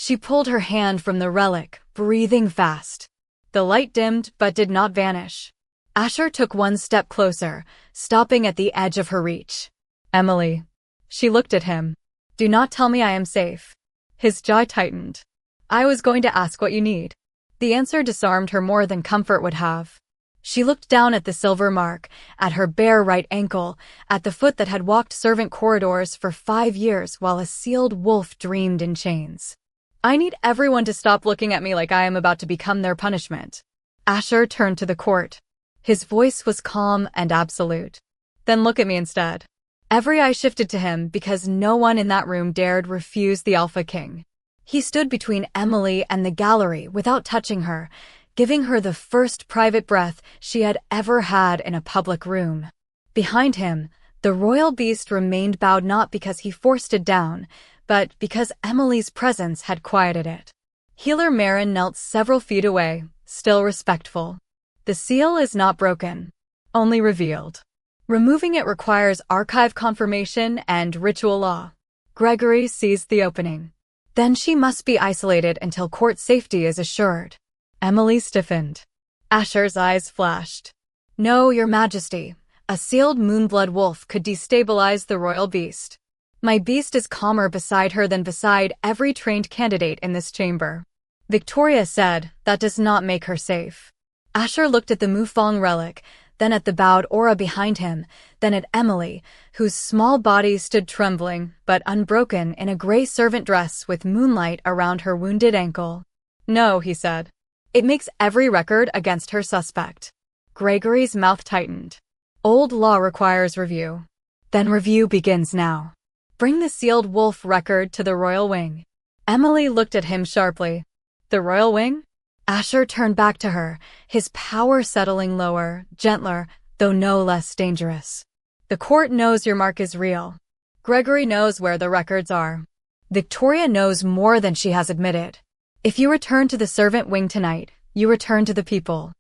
She pulled her hand from the relic, breathing fast. The light dimmed but did not vanish. Asher took one step closer, stopping at the edge of her reach. Emily. She looked at him. Do not tell me I am safe. His jaw tightened. I was going to ask what you need. The answer disarmed her more than comfort would have. She looked down at the silver mark, at her bare right ankle, at the foot that had walked servant corridors for 5 years while a sealed wolf dreamed in chains. I need everyone to stop looking at me like I am about to become their punishment. Asher turned to the court. His voice was calm and absolute. Then look at me instead. Every eye shifted to him because no one in that room dared refuse the Alpha King. He stood between Emily and the gallery without touching her, giving her the first private breath she had ever had in a public room. Behind him, the royal beast remained bowed not because he forced it down, but because Emily's presence had quieted it. Healer Marin knelt several feet away, still respectful. The seal is not broken, only revealed. Removing it requires archive confirmation and ritual law. Gregory seized the opening. Then she must be isolated until court safety is assured. Emily stiffened. Asher's eyes flashed. No, Your Majesty. A sealed moonblood wolf could destabilize the royal beast. My beast is calmer beside her than beside every trained candidate in this chamber. Victoria said, that does not make her safe. Asher looked at the Mufang relic, then at the bowed aura behind him, then at Emily, whose small body stood trembling but unbroken in a gray servant dress with moonlight around her wounded ankle. No, he said. It makes every record against her suspect. Gregory's mouth tightened. Old law requires review. Then review begins now. Bring the sealed wolf record to the royal wing. Emily looked at him sharply. The royal wing? Asher turned back to her, his power settling lower, gentler, though no less dangerous. The court knows your mark is real. Gregory knows where the records are. Victoria knows more than she has admitted. If you return to the servant wing tonight, you return to the people.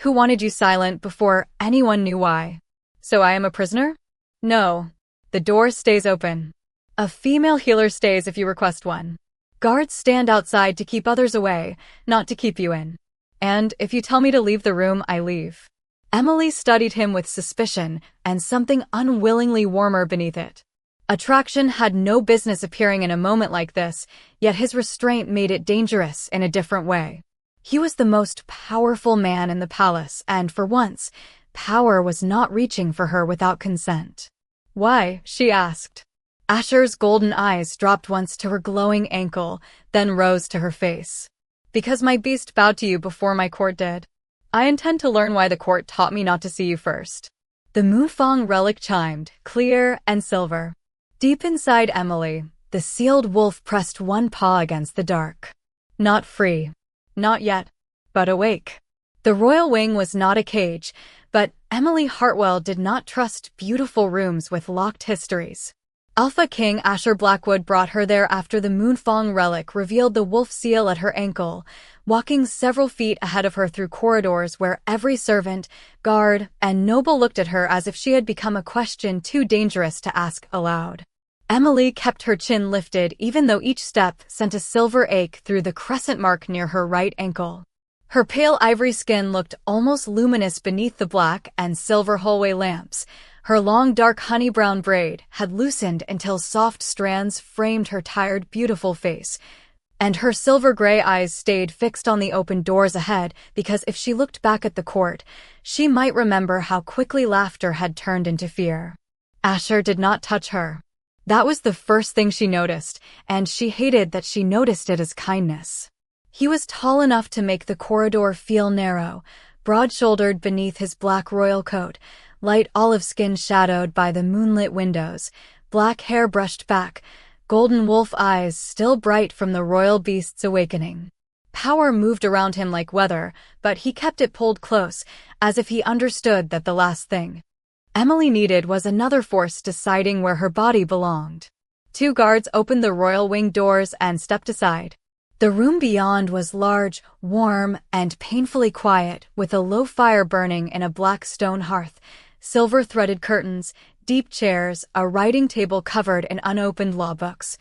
Who wanted you silent before anyone knew why? So I am a prisoner? No. The door stays open. A female healer stays if you request one. Guards stand outside to keep others away, not to keep you in. And if you tell me to leave the room, I leave. Emily studied him with suspicion and something unwillingly warmer beneath it. Attraction had no business appearing in a moment like this, yet his restraint made it dangerous in a different way. He was the most powerful man in the palace, and for once, power was not reaching for her without consent. Why? She asked. Asher's golden eyes dropped once to her glowing ankle, then rose to her face. Because my beast bowed to you before my court did. I intend to learn why the court taught me not to see you first. The Mufang relic chimed, clear and silver. Deep inside Emily, the sealed wolf pressed one paw against the dark. Not free. Not yet. But awake. The royal wing was not a cage, but Emily Hartwell did not trust beautiful rooms with locked histories. Alpha King Asher Blackwood brought her there after the Moonfang relic revealed the wolf seal at her ankle, walking several feet ahead of her through corridors where every servant, guard, and noble looked at her as if she had become a question too dangerous to ask aloud. Emily kept her chin lifted even though each step sent a silver ache through the crescent mark near her right ankle. Her pale ivory skin looked almost luminous beneath the black and silver hallway lamps. Her long dark honey brown braid had loosened until soft strands framed her tired, beautiful face, and her silver-gray eyes stayed fixed on the open doors ahead because if she looked back at the court, she might remember how quickly laughter had turned into fear. Asher did not touch her. That was the first thing she noticed, and she hated that she noticed it as kindness. He was tall enough to make the corridor feel narrow, broad-shouldered beneath his black royal coat, light olive skin shadowed by the moonlit windows, black hair brushed back, golden wolf eyes still bright from the royal beast's awakening. Power moved around him like weather, but he kept it pulled close, as if he understood that the last thing Emily needed was another force deciding where her body belonged. 2 guards opened the royal wing doors and stepped aside. The room beyond was large, warm, and painfully quiet, with a low fire burning in a black stone hearth, silver-threaded curtains, deep chairs, a writing table covered in unopened law books.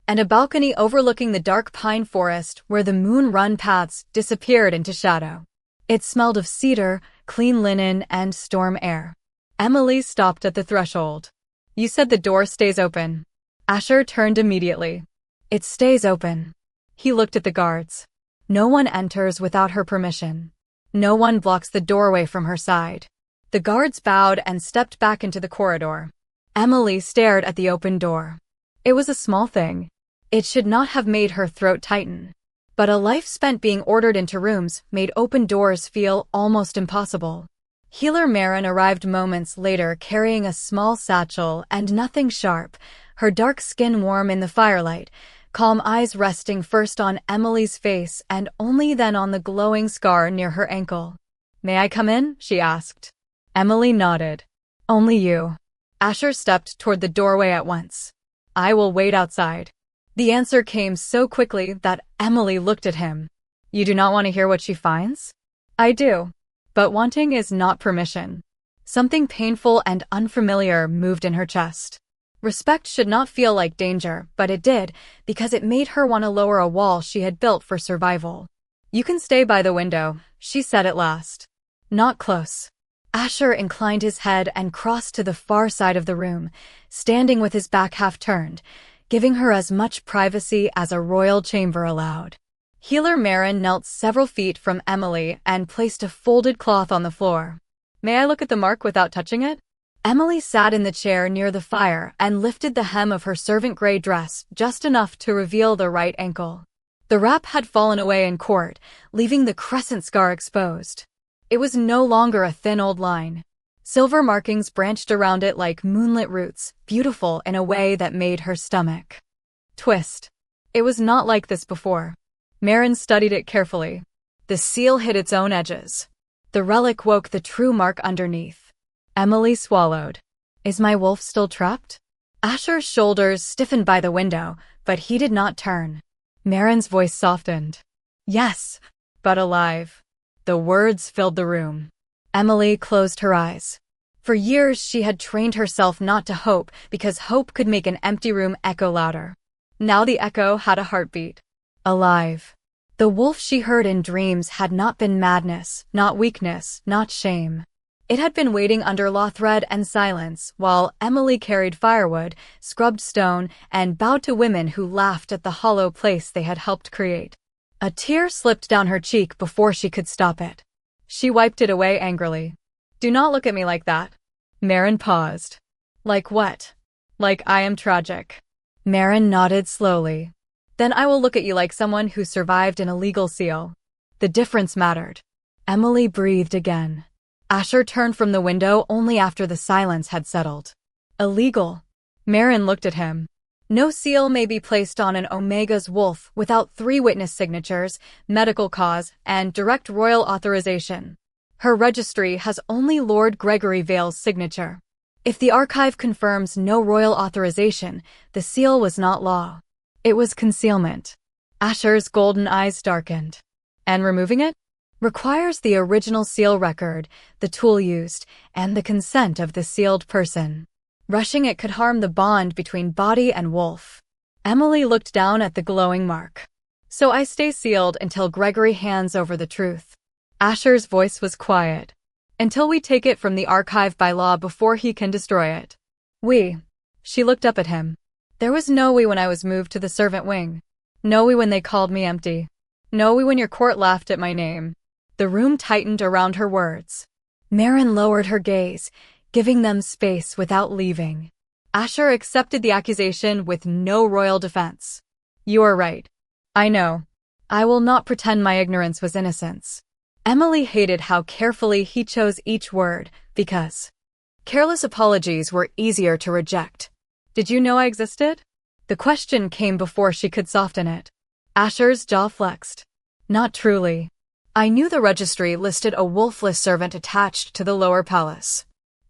and a balcony overlooking the dark pine forest where the moon-run paths disappeared into shadow. It smelled of cedar, clean linen, and storm air. Emily stopped at the threshold. "You said the door stays open." Asher turned immediately. "It stays open." He looked at the guards. No one enters without her permission. No one blocks the doorway from her side. The guards bowed and stepped back into the corridor. Emily stared at the open door. It was a small thing. It should not have made her throat tighten. But a life spent being ordered into rooms made open doors feel almost impossible. Healer Marin arrived moments later carrying a small satchel and nothing sharp, her dark skin warm in the firelight, calm eyes resting first on Emily's face and only then on the glowing scar near her ankle. "May I come in?" she asked. Emily nodded. "Only you." Asher stepped toward the doorway at once. "I will wait outside." The answer came so quickly that Emily looked at him. "You do not want to hear what she finds?" "I do. But wanting is not permission." Something painful and unfamiliar moved in her chest. Respect should not feel like danger, but it did, because it made her want to lower a wall she had built for survival. "You can stay by the window," she said at last. "Not close." Asher inclined his head and crossed to the far side of the room, standing with his back half turned, giving her as much privacy as a royal chamber allowed. Healer Marin knelt several feet from Emily and placed a folded cloth on the floor. "May I look at the mark without touching it?" Emily sat in the chair near the fire and lifted the hem of her servant gray dress just enough to reveal the right ankle. The wrap had fallen away in court, leaving the crescent scar exposed. It was no longer a thin old line. Silver markings branched around it like moonlit roots, beautiful in a way that made her stomach twist. It was not like this before. Marin studied it carefully. The seal hid its own edges. The relic woke the true mark underneath. Emily swallowed. "Is my wolf still trapped?" Asher's shoulders stiffened by the window, but he did not turn. Marin's voice softened. "Yes, but alive." The words filled the room. Emily closed her eyes. For years she had trained herself not to hope because hope could make an empty room echo louder. Now the echo had a heartbeat. Alive. The wolf she heard in dreams had not been madness, not weakness, not shame. It had been waiting under law thread and silence while Emily carried firewood, scrubbed stone, and bowed to women who laughed at the hollow place they had helped create. A tear slipped down her cheek before she could stop it. She wiped it away angrily. "Do not look at me like that." Marin paused. "Like what?" "Like I am tragic." Marin nodded slowly. "Then I will look at you like someone who survived an illegal seal." The difference mattered. Emily breathed again. Asher turned from the window only after the silence had settled. "Illegal?" Marin looked at him. "No seal may be placed on an Omega's wolf without 3 witness signatures, medical cause, and direct royal authorization. Her registry has only Lord Gregory Vale's signature. If the archive confirms no royal authorization, the seal was not law. It was concealment." Asher's golden eyes darkened. "And removing it?" "Requires the original seal record, the tool used, and the consent of the sealed person. Rushing it could harm the bond between body and wolf." Emily looked down at the glowing mark. "So I stay sealed until Gregory hands over the truth." Asher's voice was quiet. "Until we take it from the archive by law before he can destroy it." "We." She looked up at him. "There was no we when I was moved to the servant wing. No we when they called me empty. No we when your court laughed at my name." The room tightened around her words. Marin lowered her gaze, giving them space without leaving. Asher accepted the accusation with no royal defense. "You are right. I know. I will not pretend my ignorance was innocence." Emily hated how carefully he chose each word, because careless apologies were easier to reject. "Did you know I existed?" The question came before she could soften it. Asher's jaw flexed. "Not truly. I knew the registry listed a wolfless servant attached to the lower palace.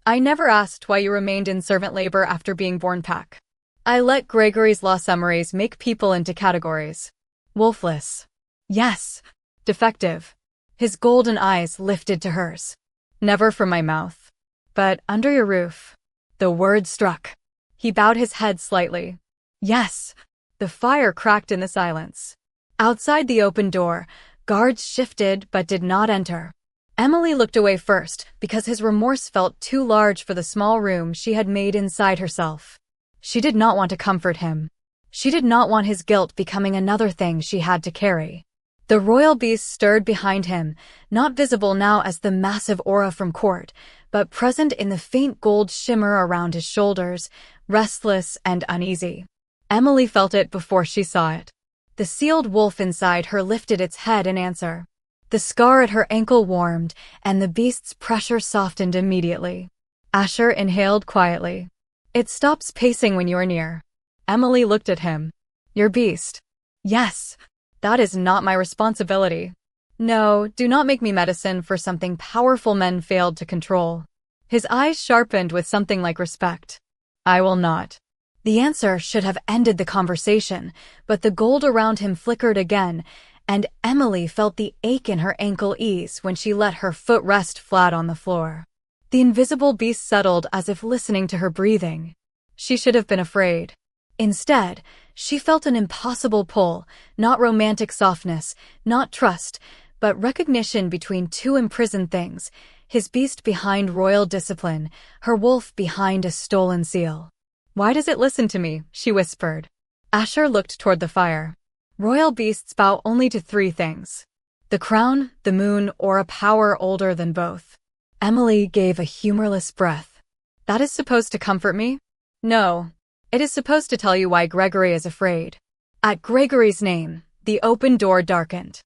I never asked why you remained in servant labor after being born pack. I let Gregory's law summaries make people into categories. Wolfless. Yes. Defective." His golden eyes lifted to hers. "Never from my mouth. But under your roof." The word struck. He bowed his head slightly. "Yes. The fire cracked in the silence. Outside the open door, guards shifted but did not enter. Emily looked away first because his remorse felt too large for the small room she had made inside herself. She did not want to comfort him. She did not want his guilt becoming another thing she had to carry. The royal beast stirred behind him, not visible now as the massive aura from court, but present in the faint gold shimmer around his shoulders, restless and uneasy. Emily felt it before she saw it. The sealed wolf inside her lifted its head in answer. The scar at her ankle warmed, and the beast's pressure softened immediately. Asher inhaled quietly. It stops pacing when you are near. Emily looked at him. Your beast. Yes. That is not my responsibility. No, do not make me medicine for something powerful men failed to control. His eyes sharpened with something like respect. I will not. The answer should have ended the conversation, but the gold around him flickered again, and Emily felt the ache in her ankle ease when she let her foot rest flat on the floor. The invisible beast settled as if listening to her breathing. She should have been afraid. Instead, she felt an impossible pull, not romantic softness, not trust, but recognition between two imprisoned things, his beast behind royal discipline, her wolf behind a stolen seal. Why does it listen to me? She whispered. Asher looked toward the fire. Royal beasts bow only to three things: the crown, the moon, or a power older than both. Emily gave a humorless breath. That is supposed to comfort me? No. It is supposed to tell you why Gregory is afraid. At Gregory's name, the open door darkened.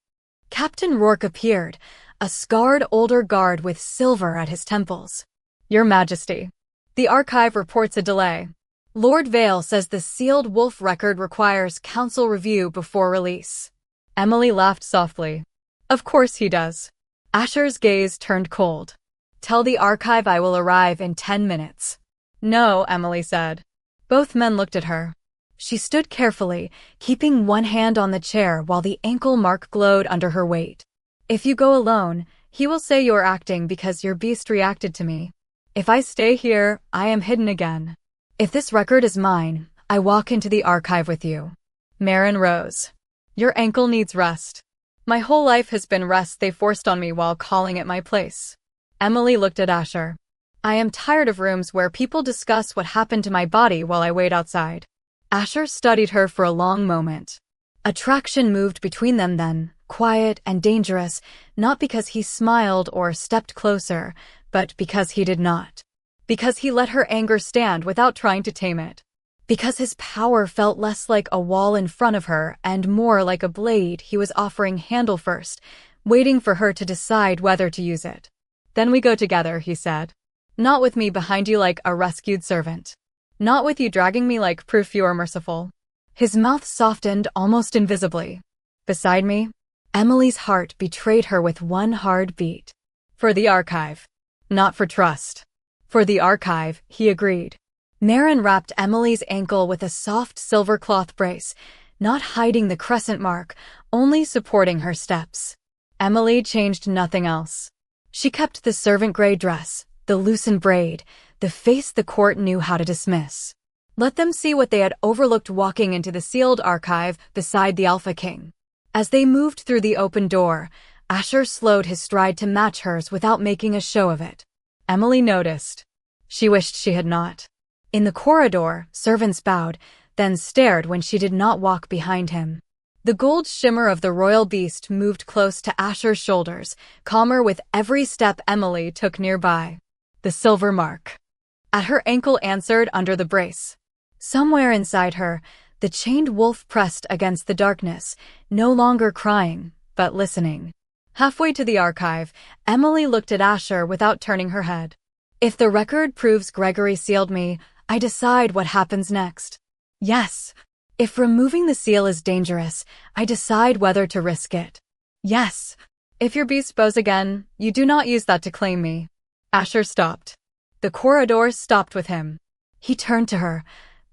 Captain Rourke appeared, a scarred older guard with silver at his temples. Your Majesty. The archive reports a delay. Lord Vale says the sealed wolf record requires council review before release. Emily laughed softly. Of course he does. Asher's gaze turned cold. Tell the archive I will arrive in 10 minutes. No, Emily said. Both men looked at her. She stood carefully, keeping one hand on the chair while the ankle mark glowed under her weight. If you go alone, he will say you're acting because your beast reacted to me. If I stay here, I am hidden again. If this record is mine, I walk into the archive with you. Marin rose. Your ankle needs rest. My whole life has been rest they forced on me while calling it my place. Emily looked at Asher. I am tired of rooms where people discuss what happened to my body while I wait outside. Asher studied her for a long moment. Attraction moved between them then, quiet and dangerous, not because he smiled or stepped closer, but because he did not. Because he let her anger stand without trying to tame it. Because his power felt less like a wall in front of her and more like a blade he was offering handle first, waiting for her to decide whether to use it. Then we go together, he said. Not with me behind you like a rescued servant. Not with you dragging me like proof you are merciful. His mouth softened almost invisibly. Beside me? Emily's heart betrayed her with one hard beat. For the archive. Not for trust. For the archive, he agreed. Marin wrapped Emily's ankle with a soft silver cloth brace, not hiding the crescent mark, only supporting her steps. Emily changed nothing else. She kept the servant gray dress, the loosened braid, the face the court knew how to dismiss. Let them see what they had overlooked walking into the sealed archive beside the Alpha King. As they moved through the open door, Asher slowed his stride to match hers without making a show of it. Emily noticed. She wished she had not. In the corridor, servants bowed, then stared when she did not walk behind him. The gold shimmer of the royal beast moved close to Asher's shoulders, calmer with every step Emily took nearby. The silver mark. At her ankle answered under the brace. Somewhere inside her, the chained wolf pressed against the darkness, no longer crying, but listening. Halfway to the archive, Emily looked at Asher without turning her head. If the record proves Gregory sealed me, I decide what happens next. Yes. If removing the seal is dangerous, I decide whether to risk it. Yes. If your beast bows again, you do not use that to claim me. Asher stopped. The corridor stopped with him. He turned to her,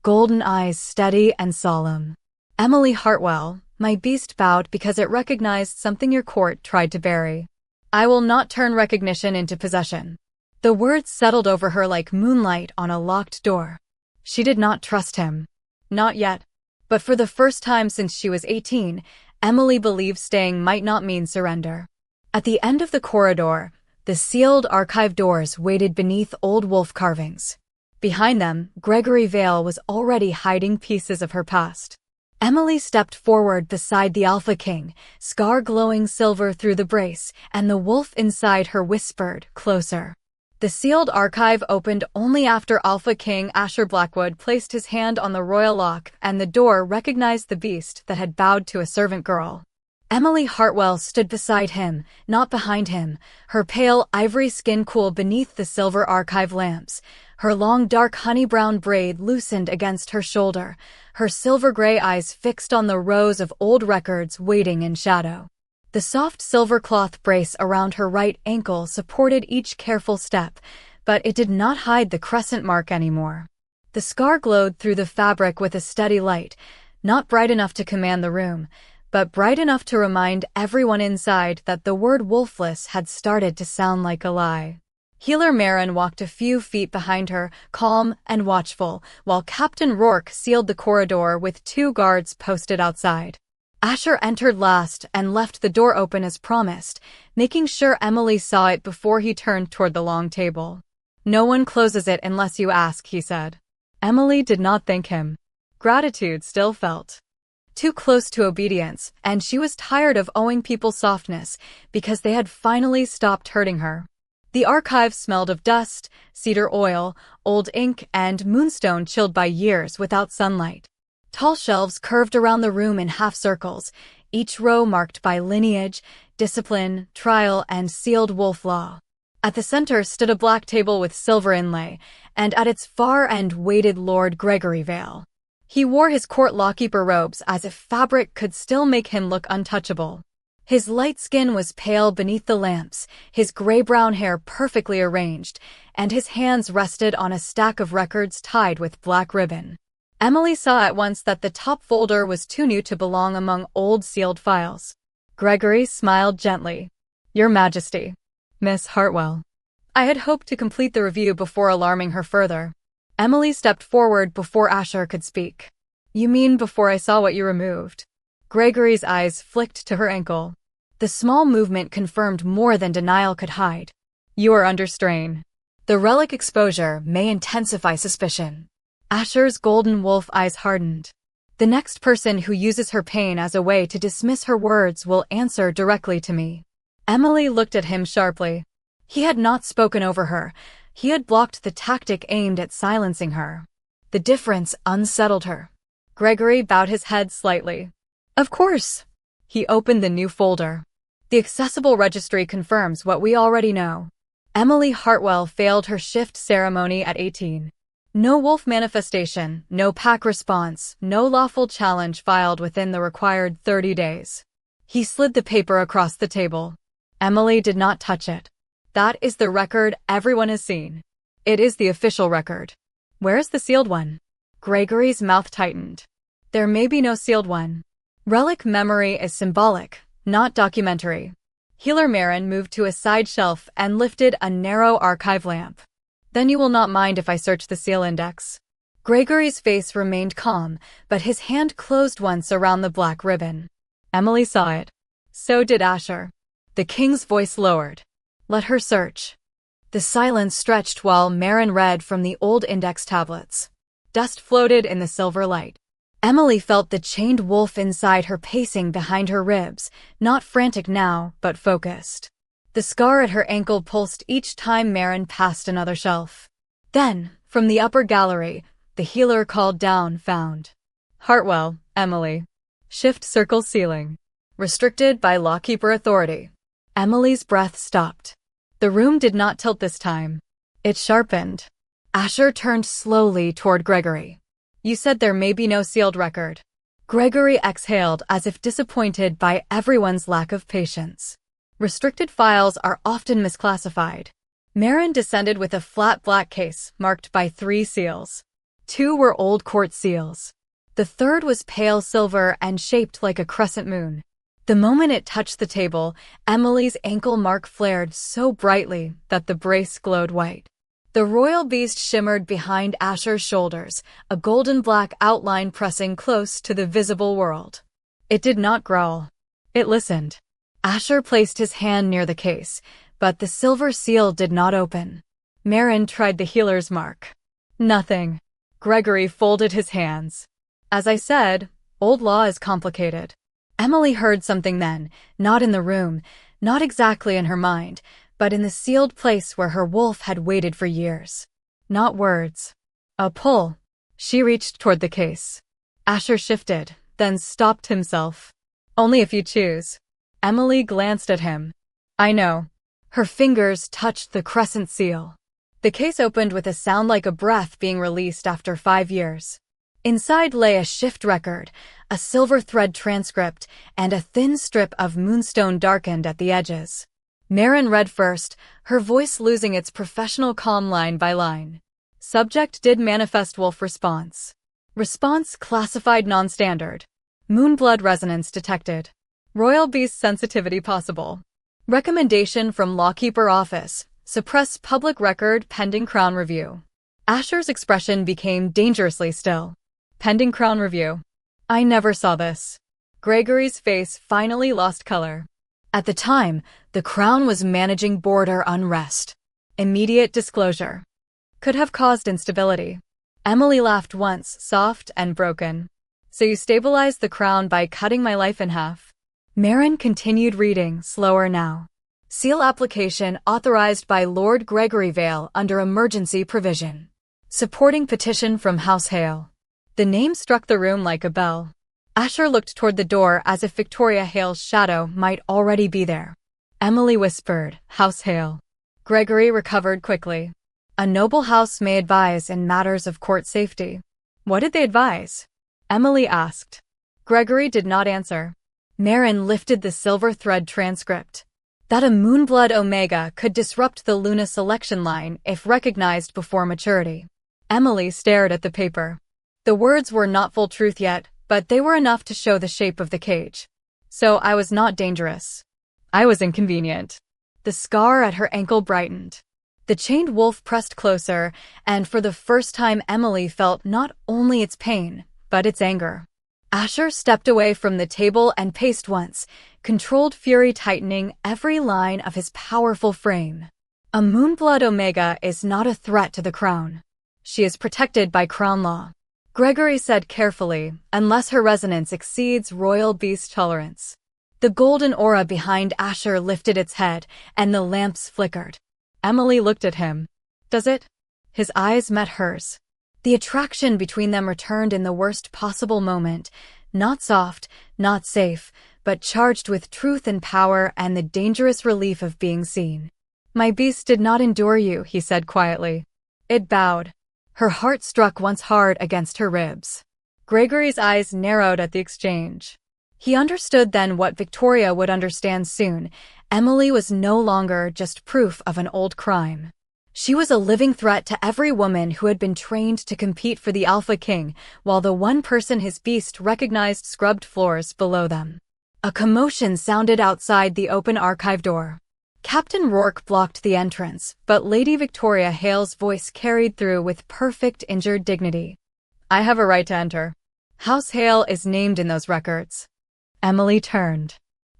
golden eyes steady and solemn. Emily Hartwell, my beast bowed because it recognized something your court tried to bury. I will not turn recognition into possession. The words settled over her like moonlight on a locked door. She did not trust him. Not yet. But for the first time since she was 18, Emily believed staying might not mean surrender. At the end of the corridor, the sealed archive doors waited beneath old wolf carvings. Behind them, Gregory Vale was already hiding pieces of her past. Emily stepped forward beside the Alpha King, scar glowing silver through the brace, and the wolf inside her whispered, "Closer." The sealed archive opened only after Alpha King Asher Blackwood placed his hand on the royal lock and the door recognized the beast that had bowed to a servant girl. Emily Hartwell stood beside him, not behind him, her pale ivory skin cool beneath the silver archive lamps, her long dark honey-brown braid loosened against her shoulder, her silver-gray eyes fixed on the rows of old records waiting in shadow. The soft silver cloth brace around her right ankle supported each careful step, but it did not hide the crescent mark anymore. The scar glowed through the fabric with a steady light, not bright enough to command the room, but bright enough to remind everyone inside that the word Wolfless had started to sound like a lie. Healer Marin walked a few feet behind her, calm and watchful, while Captain Rourke sealed the corridor with 2 guards posted outside. Asher entered last and left the door open as promised, making sure Emily saw it before he turned toward the long table. "No one closes it unless you ask," he said. Emily did not thank him. Gratitude still felt too close to obedience, and she was tired of owing people softness because they had finally stopped hurting her. The archive smelled of dust, cedar oil, old ink, and moonstone chilled by years without sunlight. Tall shelves curved around the room in half circles, each row marked by lineage, discipline, trial, and sealed wolf law. At the center stood a black table with silver inlay, and at its far end waited Lord Gregory Vale. He wore his court lawkeeper robes as if fabric could still make him look untouchable. His light skin was pale beneath the lamps, his gray-brown hair perfectly arranged, and his hands rested on a stack of records tied with black ribbon. Emily saw at once that the top folder was too new to belong among old sealed files. Gregory smiled gently. "Your Majesty." "Miss Hartwell." I had hoped to complete the review before alarming her further. Emily stepped forward before Asher could speak. "You mean before I saw what you removed?" Gregory's eyes flicked to her ankle. The small movement confirmed more than denial could hide. "You are under strain. The relic exposure may intensify suspicion." Asher's golden wolf eyes hardened. "The next person who uses her pain as a way to dismiss her words will answer directly to me." Emily looked at him sharply. He had not spoken over her. He had blocked the tactic aimed at silencing her. The difference unsettled her. Gregory bowed his head slightly. "Of course." He opened the new folder. "The accessible registry confirms what we already know. Emily Hartwell failed her shift ceremony at 18. No wolf manifestation, no pack response, no lawful challenge filed within the required 30 days. He slid the paper across the table. Emily did not touch it. "That is the record everyone has seen. It is the official record. Where is the sealed one?" Gregory's mouth tightened. "There may be no sealed one. Relic memory is symbolic, not documentary." Healer Marin moved to a side shelf and lifted a narrow archive lamp. "Then you will not mind if I search the seal index." Gregory's face remained calm, but his hand closed once around the black ribbon. Emily saw it. So did Asher. The king's voice lowered. "Let her search." The silence stretched while Marin read from the old index tablets. Dust floated in the silver light. Emily felt the chained wolf inside her pacing behind her ribs, not frantic now, but focused. The scar at her ankle pulsed each time Marin passed another shelf. Then, from the upper gallery, the healer called down, "Found. Hartwell, Emily. Shift circle ceiling. Restricted by lawkeeper authority." Emily's breath stopped. The room did not tilt this time. It sharpened. Asher turned slowly toward Gregory. "You said there may be no sealed record." Gregory exhaled as if disappointed by everyone's lack of patience. "Restricted files are often misclassified." Marin descended with a flat black case marked by 3 seals. 2 were old court seals. The third was pale silver and shaped like a crescent moon. The moment it touched the table, Emily's ankle mark flared so brightly that the brace glowed white. The royal beast shimmered behind Asher's shoulders, a golden-black outline pressing close to the visible world. It did not growl. It listened. Asher placed his hand near the case, but the silver seal did not open. Marin tried the healer's mark. Nothing. Gregory folded his hands. As I said, old law is complicated. Emily heard something then, not in the room, not exactly in her mind, but in the sealed place where her wolf had waited for years. Not words. A pull. She reached toward the case. Asher shifted, then stopped himself. Only if you choose. Emily glanced at him. I know. Her fingers touched the crescent seal. The case opened with a sound like a breath being released after 5 years. Inside lay a shift record, a silver thread transcript, and a thin strip of moonstone darkened at the edges. Marin read first, her voice losing its professional calm line by line. Subject did manifest wolf response. Response classified non-standard. Moonblood resonance detected. Royal beast sensitivity possible. Recommendation from Lawkeeper Office. Suppress public record pending Crown review. Asher's expression became dangerously still. Pending Crown review. I never saw this. Gregory's face finally lost color. At the time, the Crown was managing border unrest. Immediate disclosure. Could have caused instability. Emily laughed once, soft and broken. So you stabilized the Crown by cutting my life in half. Marin continued reading, slower now. Seal application authorized by Lord Gregory Vale under emergency provision. Supporting petition from House Hale. The name struck the room like a bell. Asher looked toward the door as if Victoria Hale's shadow might already be there. Emily whispered, House Hale. Gregory recovered quickly. A noble house may advise in matters of court safety. What did they advise? Emily asked. Gregory did not answer. Marin lifted the silver thread transcript. That a Moonblood Omega could disrupt the Luna selection line if recognized before maturity. Emily stared at the paper. The words were not full truth yet, but they were enough to show the shape of the cage. So I was not dangerous. I was inconvenient. The scar at her ankle brightened. The chained wolf pressed closer, and for the first time Emily felt not only its pain, but its anger. Asher stepped away from the table and paced once, controlled fury tightening every line of his powerful frame. A Moonblood Omega is not a threat to the Crown. She is protected by Crown law. Gregory said carefully, unless her resonance exceeds royal beast tolerance. The golden aura behind Asher lifted its head, and the lamps flickered. Emily looked at him. Does it? His eyes met hers. The attraction between them returned in the worst possible moment, not soft, not safe, but charged with truth and power and the dangerous relief of being seen. My beast did not endure you, he said quietly. It bowed. Her heart struck once hard against her ribs. Gregory's eyes narrowed at the exchange. He understood then what Victoria would understand soon. Emily was no longer just proof of an old crime. She was a living threat to every woman who had been trained to compete for the Alpha King, while the one person his beast recognized scrubbed floors below them. A commotion sounded outside the open archive door. Captain Rourke blocked the entrance, but Lady Victoria Hale's voice carried through with perfect injured dignity. I have a right to enter. House Hale is named in those records. Emily turned.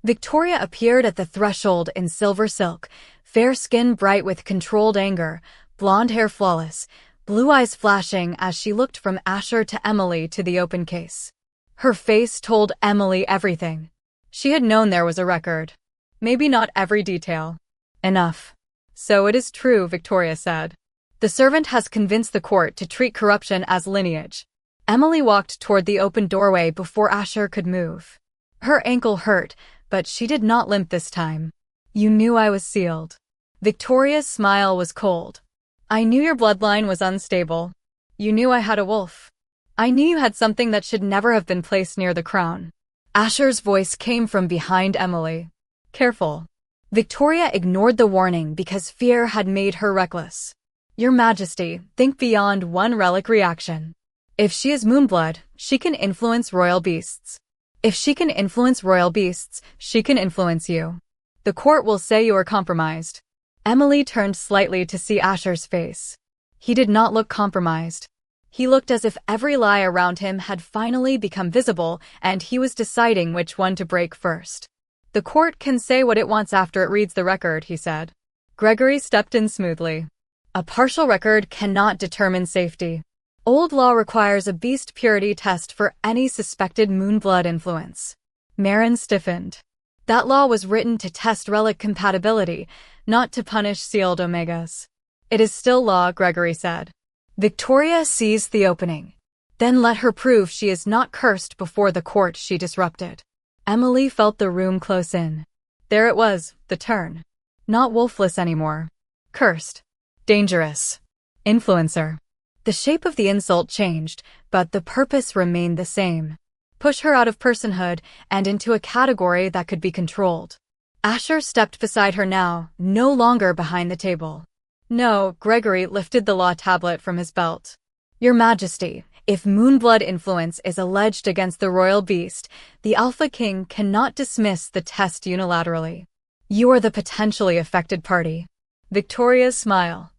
Victoria appeared at the threshold in silver silk, fair skin bright with controlled anger, blonde hair flawless, blue eyes flashing as she looked from Asher to Emily to the open case. Her face told Emily everything. She had known there was a record. Maybe not every detail. Enough. So it is true, Victoria said. The servant has convinced the court to treat corruption as lineage. Emily walked toward the open doorway before Asher could move. Her ankle hurt, but she did not limp this time. You knew I was sealed. Victoria's smile was cold. I knew your bloodline was unstable. You knew I had a wolf. I knew you had something that should never have been placed near the crown. Asher's voice came from behind Emily. Careful. Victoria ignored the warning because fear had made her reckless. Your Majesty, think beyond one relic reaction. If she is Moonblood, she can influence royal beasts. If she can influence royal beasts, she can influence you. The court will say you are compromised. Emily turned slightly to see Asher's face. He did not look compromised. He looked as if every lie around him had finally become visible and he was deciding which one to break first. "The court can say what it wants after it reads the record," he said. Gregory stepped in smoothly. "A partial record cannot determine safety. Old law requires a beast purity test for any suspected moonblood influence." Marin stiffened. "That law was written to test relic compatibility, not to punish sealed omegas." "It is still law," Gregory said. Victoria seized the opening. "Then let her prove she is not cursed before the court she disrupted." Emily felt the room close in. There it was, the turn. Not Wolfless anymore. Cursed. Dangerous. Influencer. The shape of the insult changed, but the purpose remained the same. Push her out of personhood and into a category that could be controlled. Asher stepped beside her now, no longer behind the table. "No," Gregory lifted the law tablet from his belt. "Your Majesty, if moonblood influence is alleged against the royal beast, the Alpha King cannot dismiss the test unilaterally. You are the potentially affected party." Victoria's smile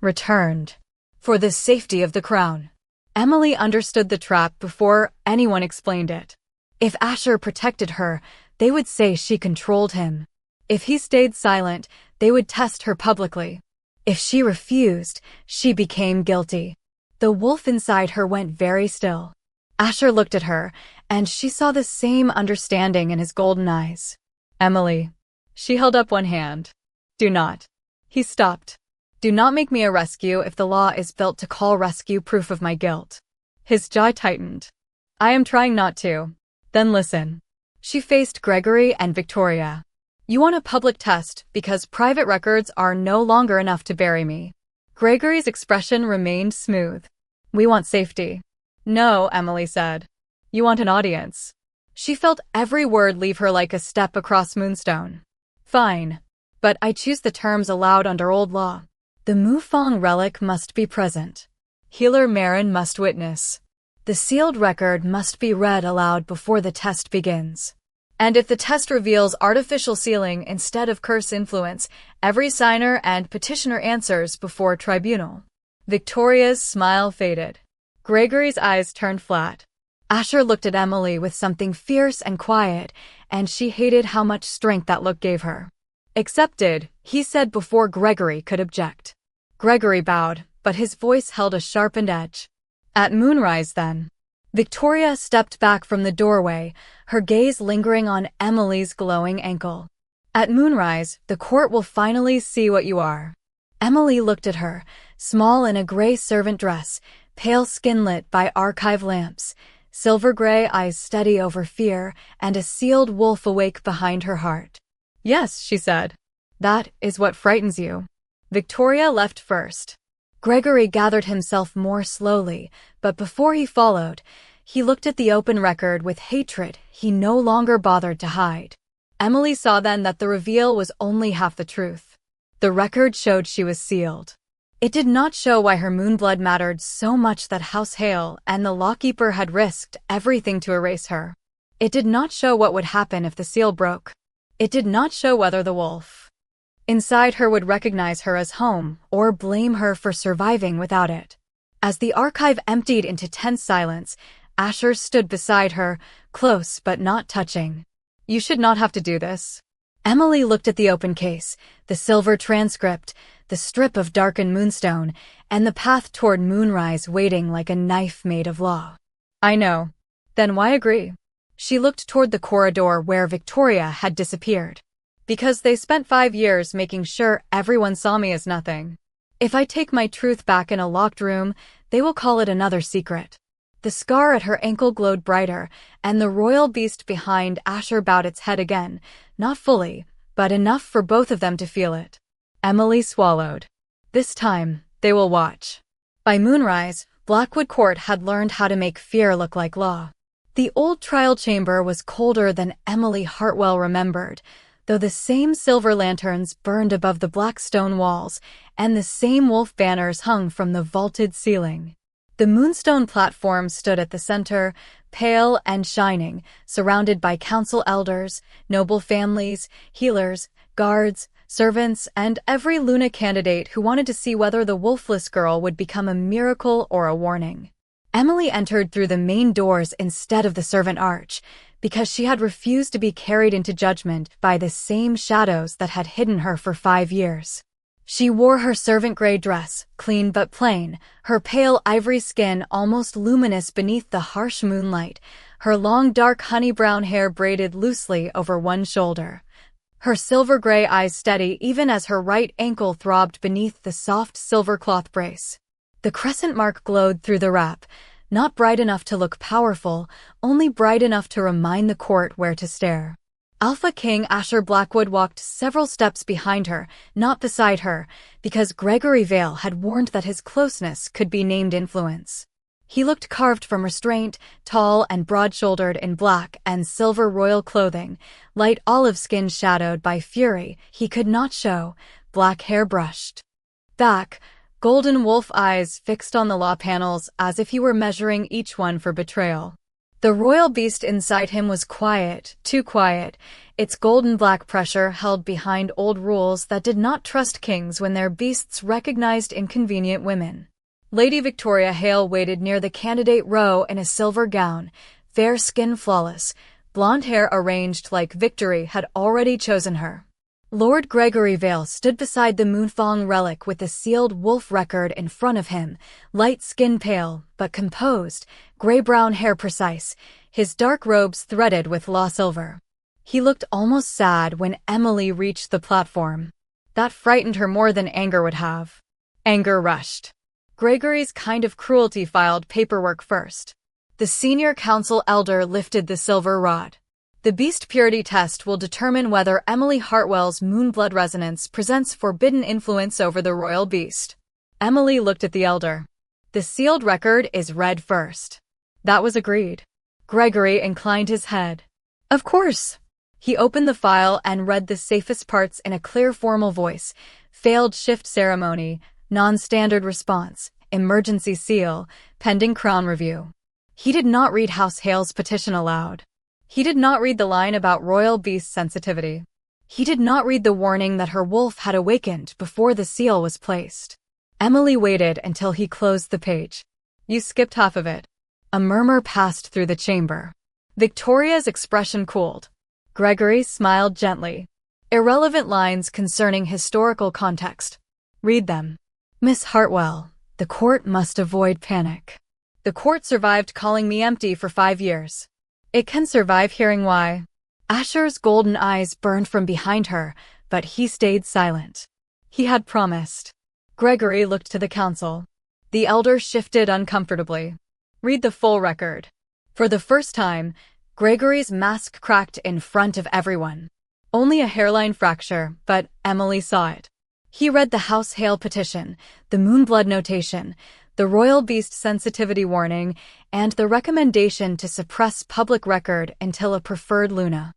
returned. "For the safety of the crown." Emily understood the trap before anyone explained it. If Asher protected her, they would say she controlled him. If he stayed silent, they would test her publicly. If she refused, she became guilty. The wolf inside her went very still. Asher looked at her, and she saw the same understanding in his golden eyes. "Emily." She held up one hand. "Do not." He stopped. "Do not make me a rescue if the law is built to call rescue proof of my guilt." His jaw tightened. "I am trying not to." "Then listen." She faced Gregory and Victoria. "You want a public test because private records are no longer enough to bury me." Gregory's expression remained smooth. "We want safety." "No," Emily said. "You want an audience." She felt every word leave her like a step across moonstone. "Fine. But I choose the terms allowed under old law. The Mufang relic must be present. Healer Marin must witness. The sealed record must be read aloud before the test begins. And if the test reveals artificial sealing instead of curse influence, every signer and petitioner answers before tribunal." Victoria's smile faded. Gregory's eyes turned flat. Asher looked at Emily with something fierce and quiet, and she hated how much strength that look gave her. "Accepted," he said before Gregory could object. Gregory bowed, but his voice held a sharpened edge. "At moonrise, then." Victoria stepped back from the doorway, her gaze lingering on Emily's glowing ankle. "At moonrise, the court will finally see what you are." Emily looked at her, small in a gray servant dress, pale skin lit by archive lamps, silver gray eyes steady over fear, and a sealed wolf awake behind her heart. "Yes," she said. "That is what frightens you." Victoria left first. Gregory gathered himself more slowly, but before he followed, he looked at the open record with hatred he no longer bothered to hide. Emily saw then that the reveal was only half the truth. The record showed she was sealed. It did not show why her moonblood mattered so much that House Hale and the Lawkeeper had risked everything to erase her. It did not show what would happen if the seal broke. It did not show whether the wolf inside her would recognize her as home or blame her for surviving without it. As the archive emptied into tense silence, Asher stood beside her, close but not touching. "You should not have to do this." Emily looked at the open case, the silver transcript, the strip of darkened moonstone, and the path toward moonrise waiting like a knife made of law. "I know. Then why agree?" She looked toward the corridor where Victoria had disappeared. "Because they spent 5 years making sure everyone saw me as nothing. If I take my truth back in a locked room, they will call it another secret." The scar at her ankle glowed brighter, and the royal beast behind Asher bowed its head again, not fully, but enough for both of them to feel it. Emily swallowed. This time, they will watch. By moonrise, Blackwood Court had learned how to make fear look like law. The old trial chamber was colder than Emily Hartwell remembered, though the same silver lanterns burned above the black stone walls, and the same wolf banners hung from the vaulted ceiling. The moonstone platform stood at the center, pale and shining, surrounded by council elders, noble families, healers, guards, servants, and every Luna candidate who wanted to see whether the Wolfless girl would become a miracle or a warning. Emily entered through the main doors instead of the servant arch, because she had refused to be carried into judgment by the same shadows that had hidden her for 5 years. She wore her servant gray dress, clean but plain, her pale ivory skin almost luminous beneath the harsh moonlight, her long dark honey-brown hair braided loosely over one shoulder. Her silver-gray eyes steady even as her right ankle throbbed beneath the soft silver cloth brace. The crescent mark glowed through the wrap, not bright enough to look powerful, only bright enough to remind the court where to stare. Alpha King Asher Blackwood walked several steps behind her, not beside her, because Gregory Vale had warned that his closeness could be named influence. He looked carved from restraint, tall and broad-shouldered in black and silver royal clothing, light olive skin shadowed by fury he could not show, black hair brushed back, golden wolf eyes fixed on the law panels as if he were measuring each one for betrayal. The royal beast inside him was quiet, too quiet, its golden black pressure held behind old rules that did not trust kings when their beasts recognized inconvenient women. Lady Victoria Hale waited near the candidate row in a silver gown, fair skin flawless, blonde hair arranged like Victory had already chosen her. Lord Gregory Vale stood beside the Moonfang relic with the sealed wolf record in front of him, light skin pale, but composed, gray-brown hair precise, his dark robes threaded with law silver. He looked almost sad when Emily reached the platform. That frightened her more than anger would have. Anger rushed. Gregory's kind of cruelty filed paperwork first. The senior council elder lifted the silver rod. The beast purity test will determine whether Emily Hartwell's moonblood resonance presents forbidden influence over the royal beast. Emily looked at the elder. The sealed record is read first. That was agreed. Gregory inclined his head. Of course. He opened the file and read the safest parts in a clear formal voice. Failed shift ceremony, non-standard response, emergency seal, pending crown review. He did not read House Hale's petition aloud. He did not read the line about royal beast sensitivity. He did not read the warning that her wolf had awakened before the seal was placed. Emily waited until he closed the page. You skipped half of it. A murmur passed through the chamber. Victoria's expression cooled. Gregory smiled gently. Irrelevant lines concerning historical context. Read them. Miss Hartwell, the court must avoid panic. The court survived calling me empty for 5 years. It can survive hearing why. Asher's golden eyes burned from behind her, but he stayed silent. He had promised. Gregory looked to the council. The elder shifted uncomfortably. Read the full record. For the first time, Gregory's mask cracked in front of everyone. Only a hairline fracture, but Emily saw it. He read the House Hale petition, the Moonblood notation, the royal beast sensitivity warning, and the recommendation to suppress public record until a preferred Luna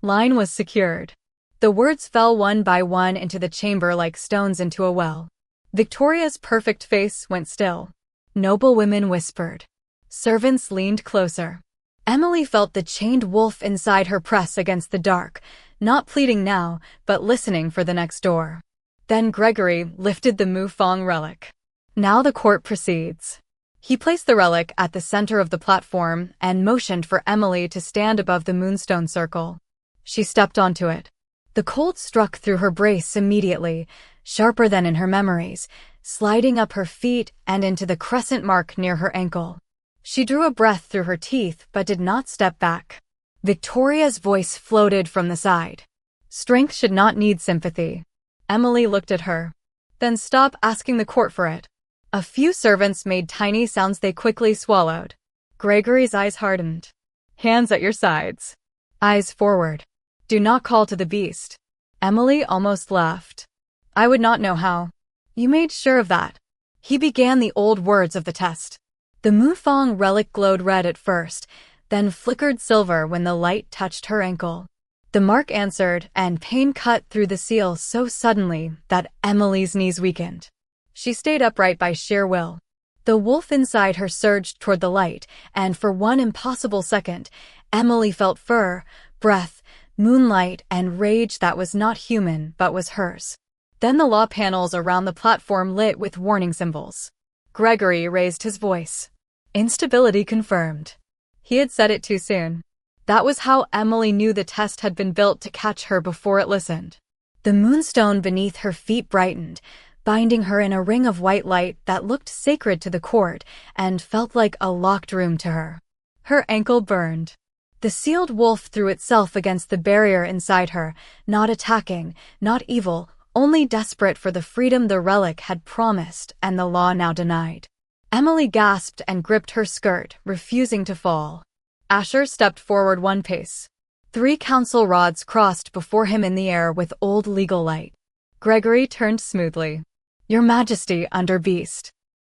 line was secured. The words fell one by one into the chamber like stones into a well. Victoria's perfect face went still. Noble women whispered. Servants leaned closer. Emily felt the chained wolf inside her press against the dark, not pleading now, but listening for the next door. Then Gregory lifted the Moonfang relic. Now the court proceeds. He placed the relic at the center of the platform and motioned for Emily to stand above the moonstone circle. She stepped onto it. The cold struck through her brace immediately, sharper than in her memories, sliding up her feet and into the crescent mark near her ankle. She drew a breath through her teeth but did not step back. Victoria's voice floated from the side. Strength should not need sympathy. Emily looked at her. Then stop asking the court for it. A few servants made tiny sounds they quickly swallowed. Gregory's eyes hardened. Hands at your sides. Eyes forward. Do not call to the beast. Emily almost laughed. I would not know how. You made sure of that. He began the old words of the test. The Moonfang relic glowed red at first, then flickered silver when the light touched her ankle. The mark answered, and pain cut through the seal so suddenly that Emily's knees weakened. She stayed upright by sheer will. The wolf inside her surged toward the light, and for one impossible second, Emily felt fur, breath, moonlight and rage that was not human but was hers. Then the law panels around the platform lit with warning symbols. Gregory raised his voice. Instability confirmed. He had said it too soon. That was how Emily knew the test had been built to catch her before it listened. The moonstone beneath her feet brightened, binding her in a ring of white light that looked sacred to the court and felt like a locked room to her. Her ankle burned. The sealed wolf threw itself against the barrier inside her, not attacking, not evil, only desperate for the freedom the relic had promised and the law now denied. Emily gasped and gripped her skirt, refusing to fall. Asher stepped forward one pace. 3 council rods crossed before him in the air with old legal light. Gregory turned smoothly. Your Majesty, under beast.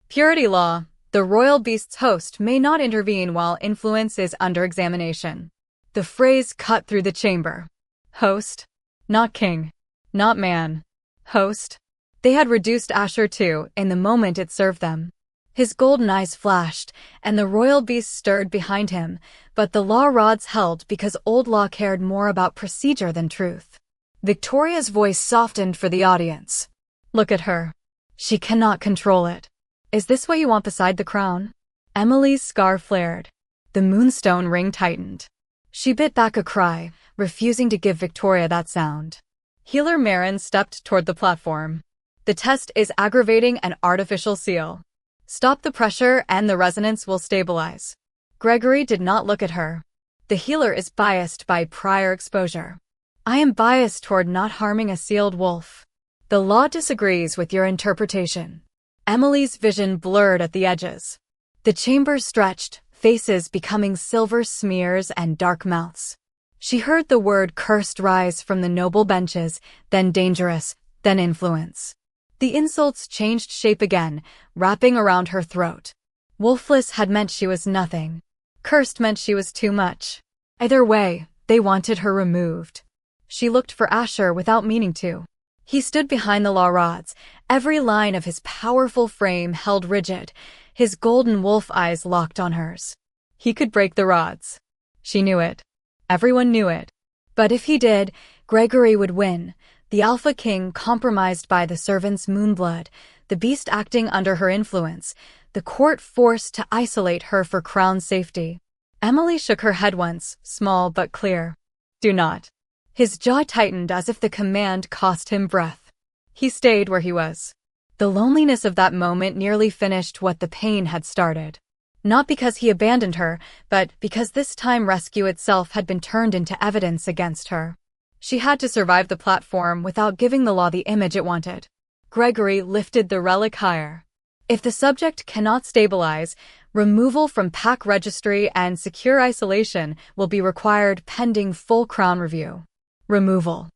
Purity law. The royal beast's host may not intervene while influence is under examination. The phrase cut through the chamber. Host? Not king. Not man. Host? They had reduced Asher to, in the moment it served them. His golden eyes flashed, and the royal beast stirred behind him, but the law rods held because old law cared more about procedure than truth. Victoria's voice softened for the audience. Look at her. She cannot control it. Is this what you want beside the crown? Emily's scar flared. The moonstone ring tightened. She bit back a cry, refusing to give Victoria that sound. Healer Marin stepped toward the platform. The test is aggravating an artificial seal. Stop the pressure and the resonance will stabilize. Gregory did not look at her. The healer is biased by prior exposure. I am biased toward not harming a sealed wolf. The law disagrees with your interpretation. Emily's vision blurred at the edges. The chamber stretched, faces becoming silver smears and dark mouths. She heard the word cursed rise from the noble benches, then dangerous, then influence. The insults changed shape again, wrapping around her throat. Wolfless had meant she was nothing. Cursed meant she was too much. Either way, they wanted her removed. She looked for Asher without meaning to. He stood behind the law rods, every line of his powerful frame held rigid, his golden wolf eyes locked on hers. He could break the rods. She knew it. Everyone knew it. But if he did, Gregory would win. The Alpha King compromised by the servant's moonblood, the beast acting under her influence, the court forced to isolate her for crown safety. Emily shook her head once, small but clear. Do not. His jaw tightened as if the command cost him breath. He stayed where he was. The loneliness of that moment nearly finished what the pain had started. Not because he abandoned her, but because this time rescue itself had been turned into evidence against her. She had to survive the platform without giving the law the image it wanted. Gregory lifted the relic higher. If the subject cannot stabilize, removal from pack registry and secure isolation will be required pending full crown review. Removal.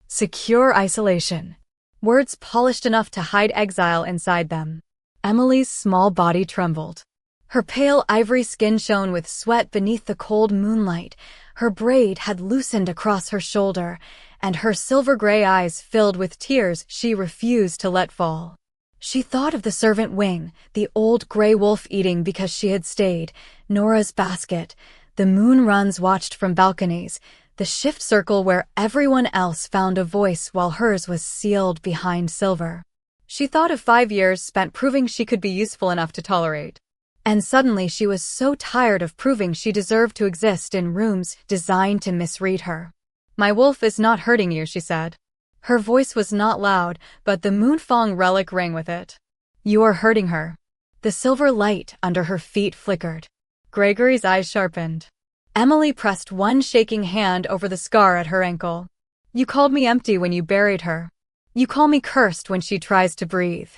Secure isolation. Words polished enough to hide exile inside them. Emily's small body trembled. Her pale ivory skin shone with sweat beneath the cold moonlight. Her braid had loosened across her shoulder, and her silver-gray eyes filled with tears she refused to let fall. She thought of the servant wing, the old gray wolf eating because she had stayed, Nora's basket, the moon runs watched from balconies, the shift circle where everyone else found a voice while hers was sealed behind silver. She thought of 5 years spent proving she could be useful enough to tolerate. And suddenly she was so tired of proving she deserved to exist in rooms designed to misread her. My wolf is not hurting you, she said. Her voice was not loud, but the Moonfang relic rang with it. You are hurting her. The silver light under her feet flickered. Gregory's eyes sharpened. Emily pressed one shaking hand over the scar at her ankle. You called me empty when you buried her. You call me cursed when she tries to breathe.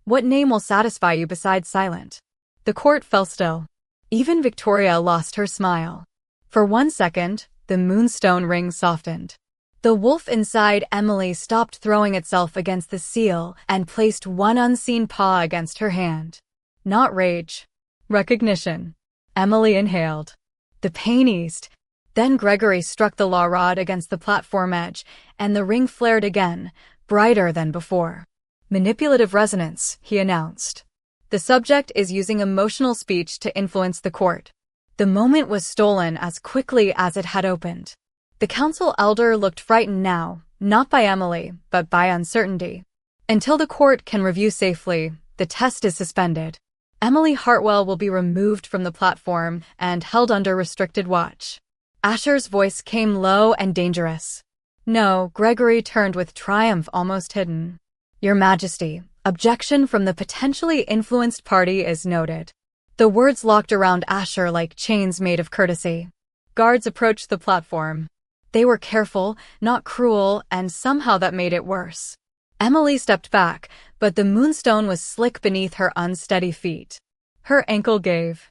What name will satisfy you besides silent? The court fell still. Even Victoria lost her smile. For 1 second, the moonstone ring softened. The wolf inside Emily stopped throwing itself against the seal and placed one unseen paw against her hand. Not rage. Recognition. Emily inhaled. The pain eased. Then Gregory struck the law rod against the platform edge, and the ring flared again, brighter than before. Manipulative resonance, he announced. The subject is using emotional speech to influence the court. The moment was stolen as quickly as it had opened. The council elder looked frightened now, not by Emily, but by uncertainty. Until the court can review safely, the test is suspended. Emily Hartwell will be removed from the platform and held under restricted watch. Asher's voice came low and dangerous. No, Gregory turned with triumph almost hidden. Your Majesty, objection from the potentially influenced party is noted. The words locked around Asher like chains made of courtesy. Guards approached the platform. They were careful, not cruel, and somehow that made it worse. Emily stepped back, but the moonstone was slick beneath her unsteady feet. Her ankle gave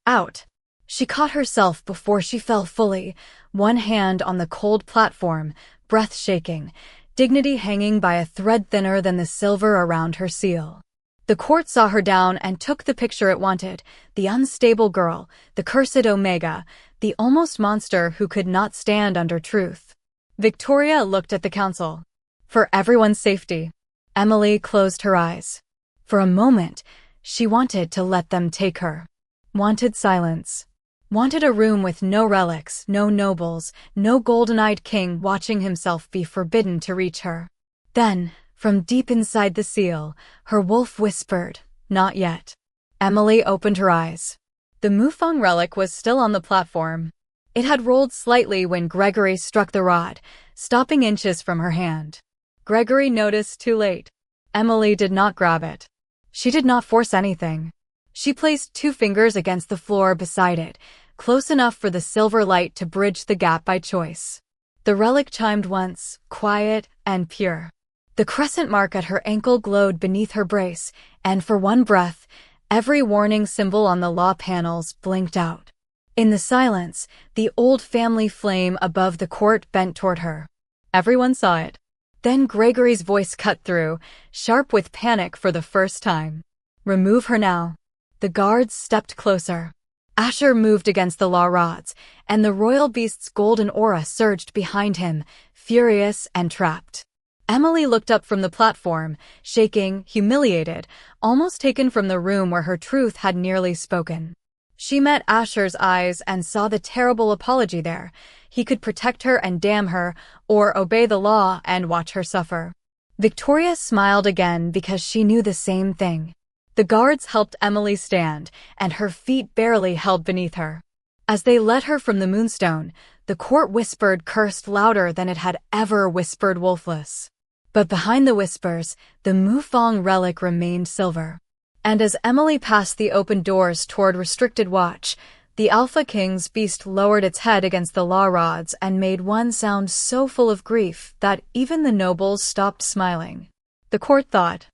out. She caught herself before she fell fully, one hand on the cold platform, breath shaking, dignity hanging by a thread thinner than the silver around her seal. The court saw her down and took the picture it wanted, the unstable girl, the cursed Omega, the almost monster who could not stand under truth. Victoria looked at the council. For everyone's safety, Emily closed her eyes. For a moment, she wanted to let them take her. Wanted silence. Wanted a room with no relics, no nobles, no golden-eyed king watching himself be forbidden to reach her. Then, from deep inside the seal, her wolf whispered, "Not yet." Emily opened her eyes. The Mufang relic was still on the platform. It had rolled slightly when Gregory struck the rod, stopping inches from her hand. Gregory noticed too late. Emily did not grab it. She did not force anything. She placed 2 fingers against the floor beside it, close enough for the silver light to bridge the gap by choice. The relic chimed once, quiet and pure. The crescent mark at her ankle glowed beneath her brace, and for one breath, every warning symbol on the law panels blinked out. In the silence, the old family flame above the court bent toward her. Everyone saw it. Then Gregory's voice cut through, sharp with panic for the first time. "Remove her now." The guards stepped closer. Asher moved against the law rods, and the royal beast's golden aura surged behind him, furious and trapped. Emily looked up from the platform, shaking, humiliated, almost taken from the room where her truth had nearly spoken. She met Asher's eyes and saw the terrible apology there. He could protect her and damn her, or obey the law and watch her suffer. Victoria smiled again because she knew the same thing. The guards helped Emily stand, and her feet barely held beneath her. As they led her from the moonstone, the court whispered cursed louder than it had ever whispered Wolfless. But behind the whispers, the Mufang relic remained silver. And as Emily passed the open doors toward restricted watch, the Alpha King's beast lowered its head against the law rods and made one sound so full of grief that even the nobles stopped smiling. The court thought.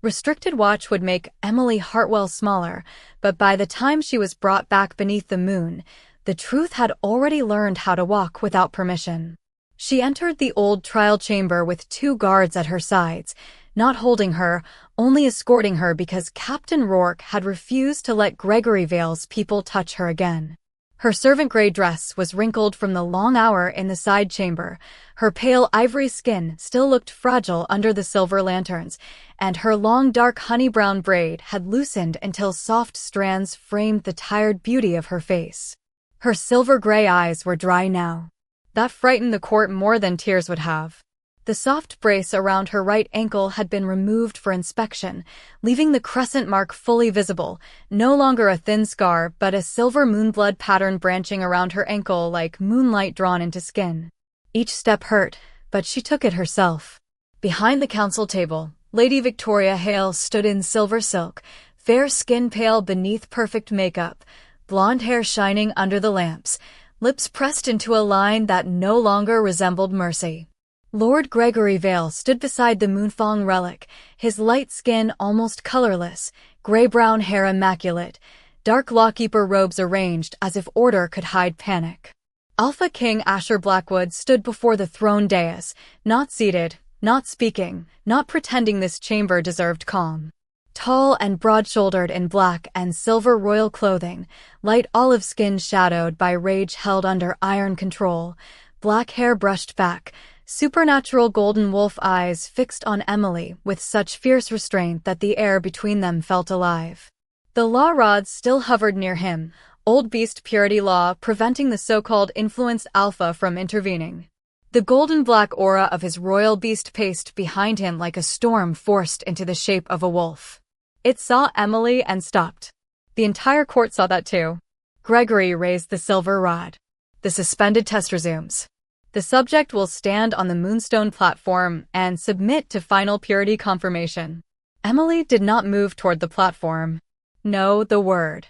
Restricted watch would make Emily Hartwell smaller, but by the time she was brought back beneath the moon, the truth had already learned how to walk without permission. She entered the old trial chamber with 2 guards at her sides, not holding her, only escorting her because Captain Rourke had refused to let Gregory Vale's people touch her again. Her servant gray dress was wrinkled from the long hour in the side chamber, her pale ivory skin still looked fragile under the silver lanterns, and her long dark honey-brown braid had loosened until soft strands framed the tired beauty of her face. Her silver-gray eyes were dry now. That frightened the court more than tears would have. The soft brace around her right ankle had been removed for inspection, leaving the crescent mark fully visible, no longer a thin scar but a silver moonblood pattern branching around her ankle like moonlight drawn into skin. Each step hurt, but she took it herself. Behind the council table, Lady Victoria Hale stood in silver silk, fair skin pale beneath perfect makeup, blonde hair shining under the lamps, lips pressed into a line that no longer resembled mercy. Lord Gregory Vale stood beside the Mufang relic, his light skin almost colorless, gray-brown hair immaculate, dark lawkeeper robes arranged as if order could hide panic. Alpha King Asher Blackwood stood before the throne dais, not seated, not speaking, not pretending this chamber deserved calm. Tall and broad-shouldered in black and silver royal clothing, light olive skin shadowed by rage held under iron control, black hair brushed back, supernatural golden wolf eyes fixed on Emily with such fierce restraint that the air between them felt alive. The law rods still hovered near him, Old beast purity law preventing the so-called influenced alpha from intervening. The golden black aura of his royal beast paced behind him like a storm forced into the shape of a wolf. It saw Emily and stopped. The entire court saw that too. Gregory raised the silver rod. The suspended test resumes. The subject will stand on the moonstone platform and submit to final purity confirmation. Emily did not move toward the platform. No, the word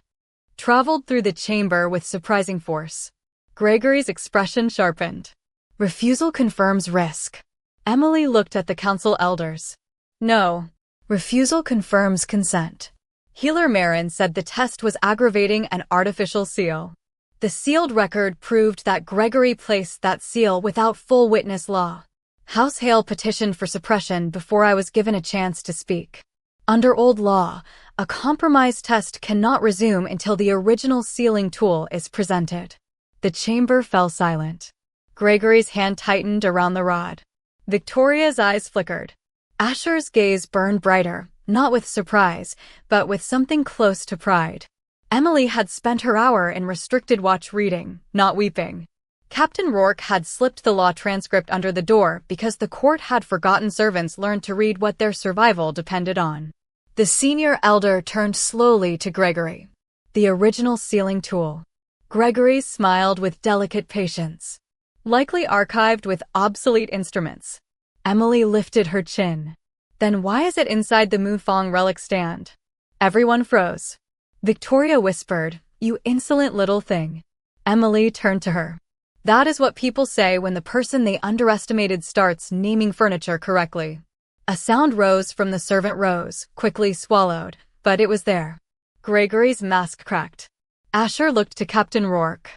traveled through the chamber with surprising force. Gregory's expression sharpened. Refusal confirms risk. Emily looked at the council elders. No. Refusal confirms consent. Healer Marin said the test was aggravating an artificial seal. The sealed record proved that Gregory placed that seal without full witness law. House Hale petitioned for suppression before I was given a chance to speak. Under old law, a compromise test cannot resume until the original sealing tool is presented. The chamber fell silent. Gregory's hand tightened around the rod. Victoria's eyes flickered. Asher's gaze burned brighter, not with surprise, but with something close to pride. Emily had spent her hour in restricted watch reading, not weeping. Captain Rourke had slipped the law transcript under the door because the court had forgotten servants learned to read what their survival depended on. The senior elder turned slowly to Gregory. The original sealing tool. Gregory smiled with delicate patience. Likely archived with obsolete instruments. Emily lifted her chin. Then why is it inside the Mufang relic stand? Everyone froze. Victoria whispered, "You insolent little thing." Emily turned to her. That is what people say when the person they underestimated starts naming furniture correctly. A sound rose from the servant rows, quickly swallowed, but it was there. Gregory's mask cracked. Asher looked to Captain Rourke.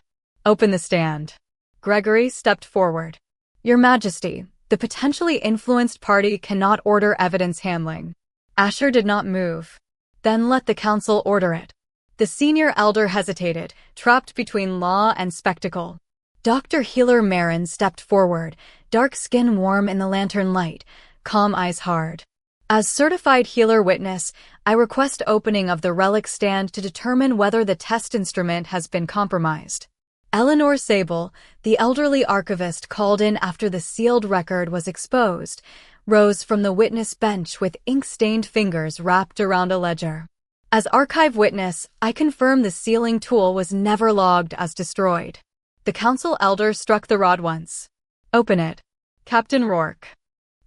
Open the stand. Gregory stepped forward. Your Majesty, the potentially influenced party cannot order evidence handling. Asher did not move. Then let the council order it. The senior elder hesitated, trapped between law and spectacle. Dr. Healer Marin stepped forward, dark skin warm in the lantern light, calm eyes hard. As certified healer witness, I request opening of the relic stand to determine whether the test instrument has been compromised. Eleanor Sable, the elderly archivist called in after the sealed record was exposed, rose from the witness bench with ink-stained fingers wrapped around a ledger. As archive witness, I confirm the sealing tool was never logged as destroyed. The council elder struck the rod once. Open it. Captain Rourke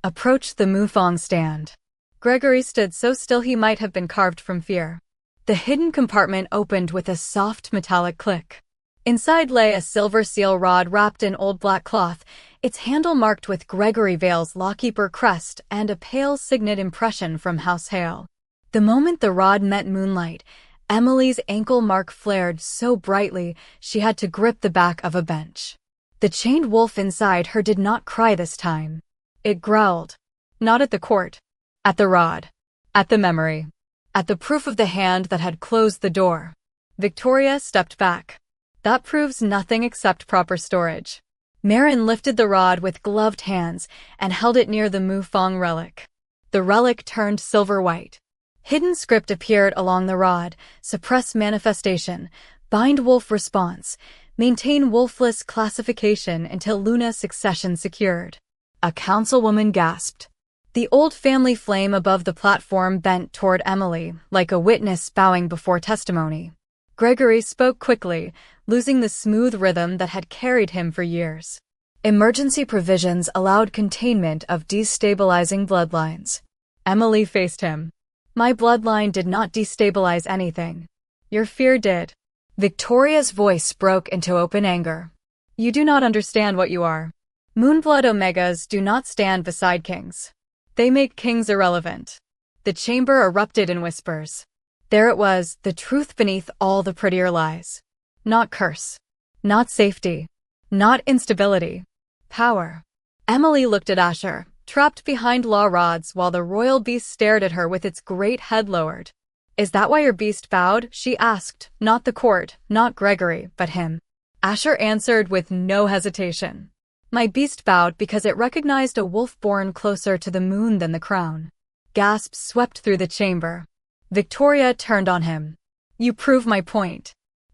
approached the Mufang stand. Gregory stood so still he might have been carved from fear. The hidden compartment opened with a soft metallic click. Inside lay a silver seal rod wrapped in old black cloth, its handle marked with Gregory Vale's lawkeeper crest and a pale signet impression from House Hale. The moment the rod met moonlight, Emily's ankle mark flared so brightly she had to grip the back of a bench. The chained wolf inside her did not cry this time. It growled. Not at the court. At the rod. At the memory. At the proof of the hand that had closed the door. Victoria stepped back. That proves nothing except proper storage. Marin lifted the rod with gloved hands and held it near the Mufang relic. The relic turned silver white. Hidden script appeared along the rod: suppress manifestation, bind wolf response, maintain wolfless classification until Luna succession secured. A councilwoman gasped. The old family flame above the platform bent toward Emily, like a witness bowing before testimony. Gregory spoke quickly, losing the smooth rhythm that had carried him for years. Emergency provisions allowed containment of destabilizing bloodlines. Emily faced him. My bloodline did not destabilize anything. Your fear did. Victoria's voice broke into open anger. You do not understand what you are. Moonblood Omegas do not stand beside kings. They make kings irrelevant. The chamber erupted in whispers. There it was, the truth beneath all the prettier lies. Not curse. Not safety. Not instability. Power. Emily looked at Asher, trapped behind law rods while the royal beast stared at her with its great head lowered. Is that why your beast bowed? She asked, not the court, not Gregory, but him. Asher answered with no hesitation. My beast bowed because it recognized a wolf born closer to the moon than the crown. Gasps swept through the chamber. Victoria turned on him. You prove my point.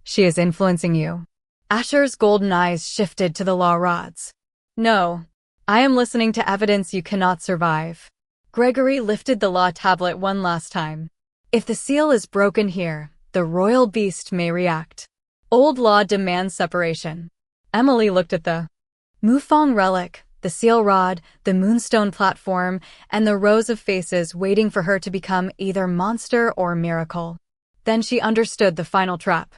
She is influencing you. Asher's golden eyes shifted to the law rods. No. I am listening to evidence you cannot survive. Gregory lifted the law tablet one last time. If the seal is broken here, the royal beast may react. Old law demands separation. Emily looked at the Mufang relic, the seal rod, the moonstone platform, and the rows of faces waiting for her to become either monster or miracle. Then she understood the final trap.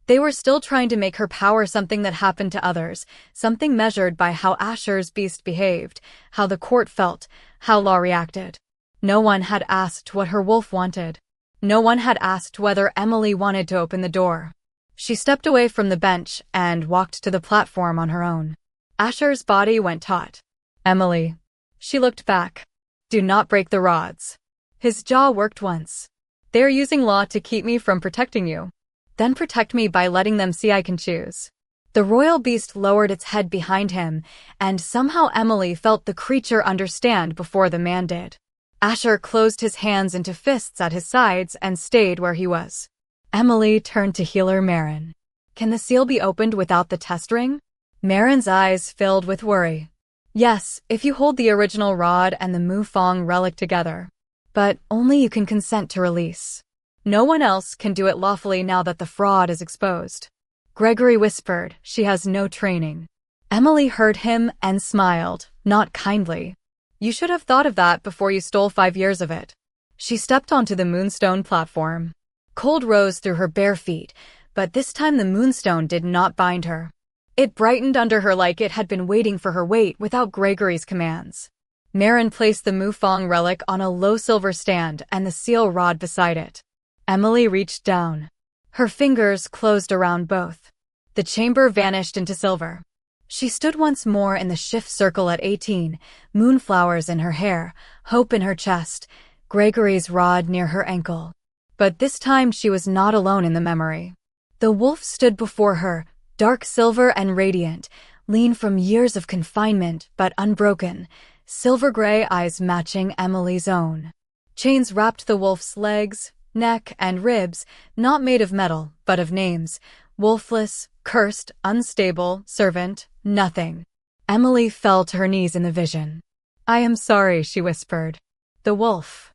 They were still trying to make her power something that happened to others, something measured by how Asher's beast behaved, how the court felt, how law reacted. No one had asked what her wolf wanted. No one had asked whether Emily wanted to open the door. She stepped away from the bench and walked to the platform on her own. Asher's body went taut. Emily. She looked back. Do not break the rods. His jaw worked once. They're using law to keep me from protecting you. Then protect me by letting them see I can choose. The royal beast lowered its head behind him, and somehow Emily felt the creature understand before the man did. Asher closed his hands into fists at his sides and stayed where he was. Emily turned to healer Marin. Can the seal be opened without the test ring? Marin's eyes filled with worry. Yes, if you hold the original rod and the Mufang relic together. But only you can consent to release. No one else can do it lawfully now that the fraud is exposed. Gregory whispered, she has no training. Emily heard him and smiled, not kindly. You should have thought of that before you stole 5 years of it. She stepped onto the moonstone platform. Cold rose through her bare feet, but this time the moonstone did not bind her. It brightened under her like it had been waiting for her weight without Gregory's commands. Marin placed the Mufang relic on a low silver stand and the seal rod beside it. Emily reached down. Her fingers closed around both. The chamber vanished into silver. She stood once more in the shift circle at 18, moonflowers in her hair, hope in her chest, Gregory's rod near her ankle. But this time she was not alone in the memory. The wolf stood before her, dark silver and radiant, lean from years of confinement but unbroken, silver-gray eyes matching Emily's own. Chains wrapped the wolf's legs, neck, and ribs, not made of metal, but of names. Wolfless, cursed, unstable, servant, nothing. Emily fell to her knees in the vision. I am sorry, she whispered. The wolf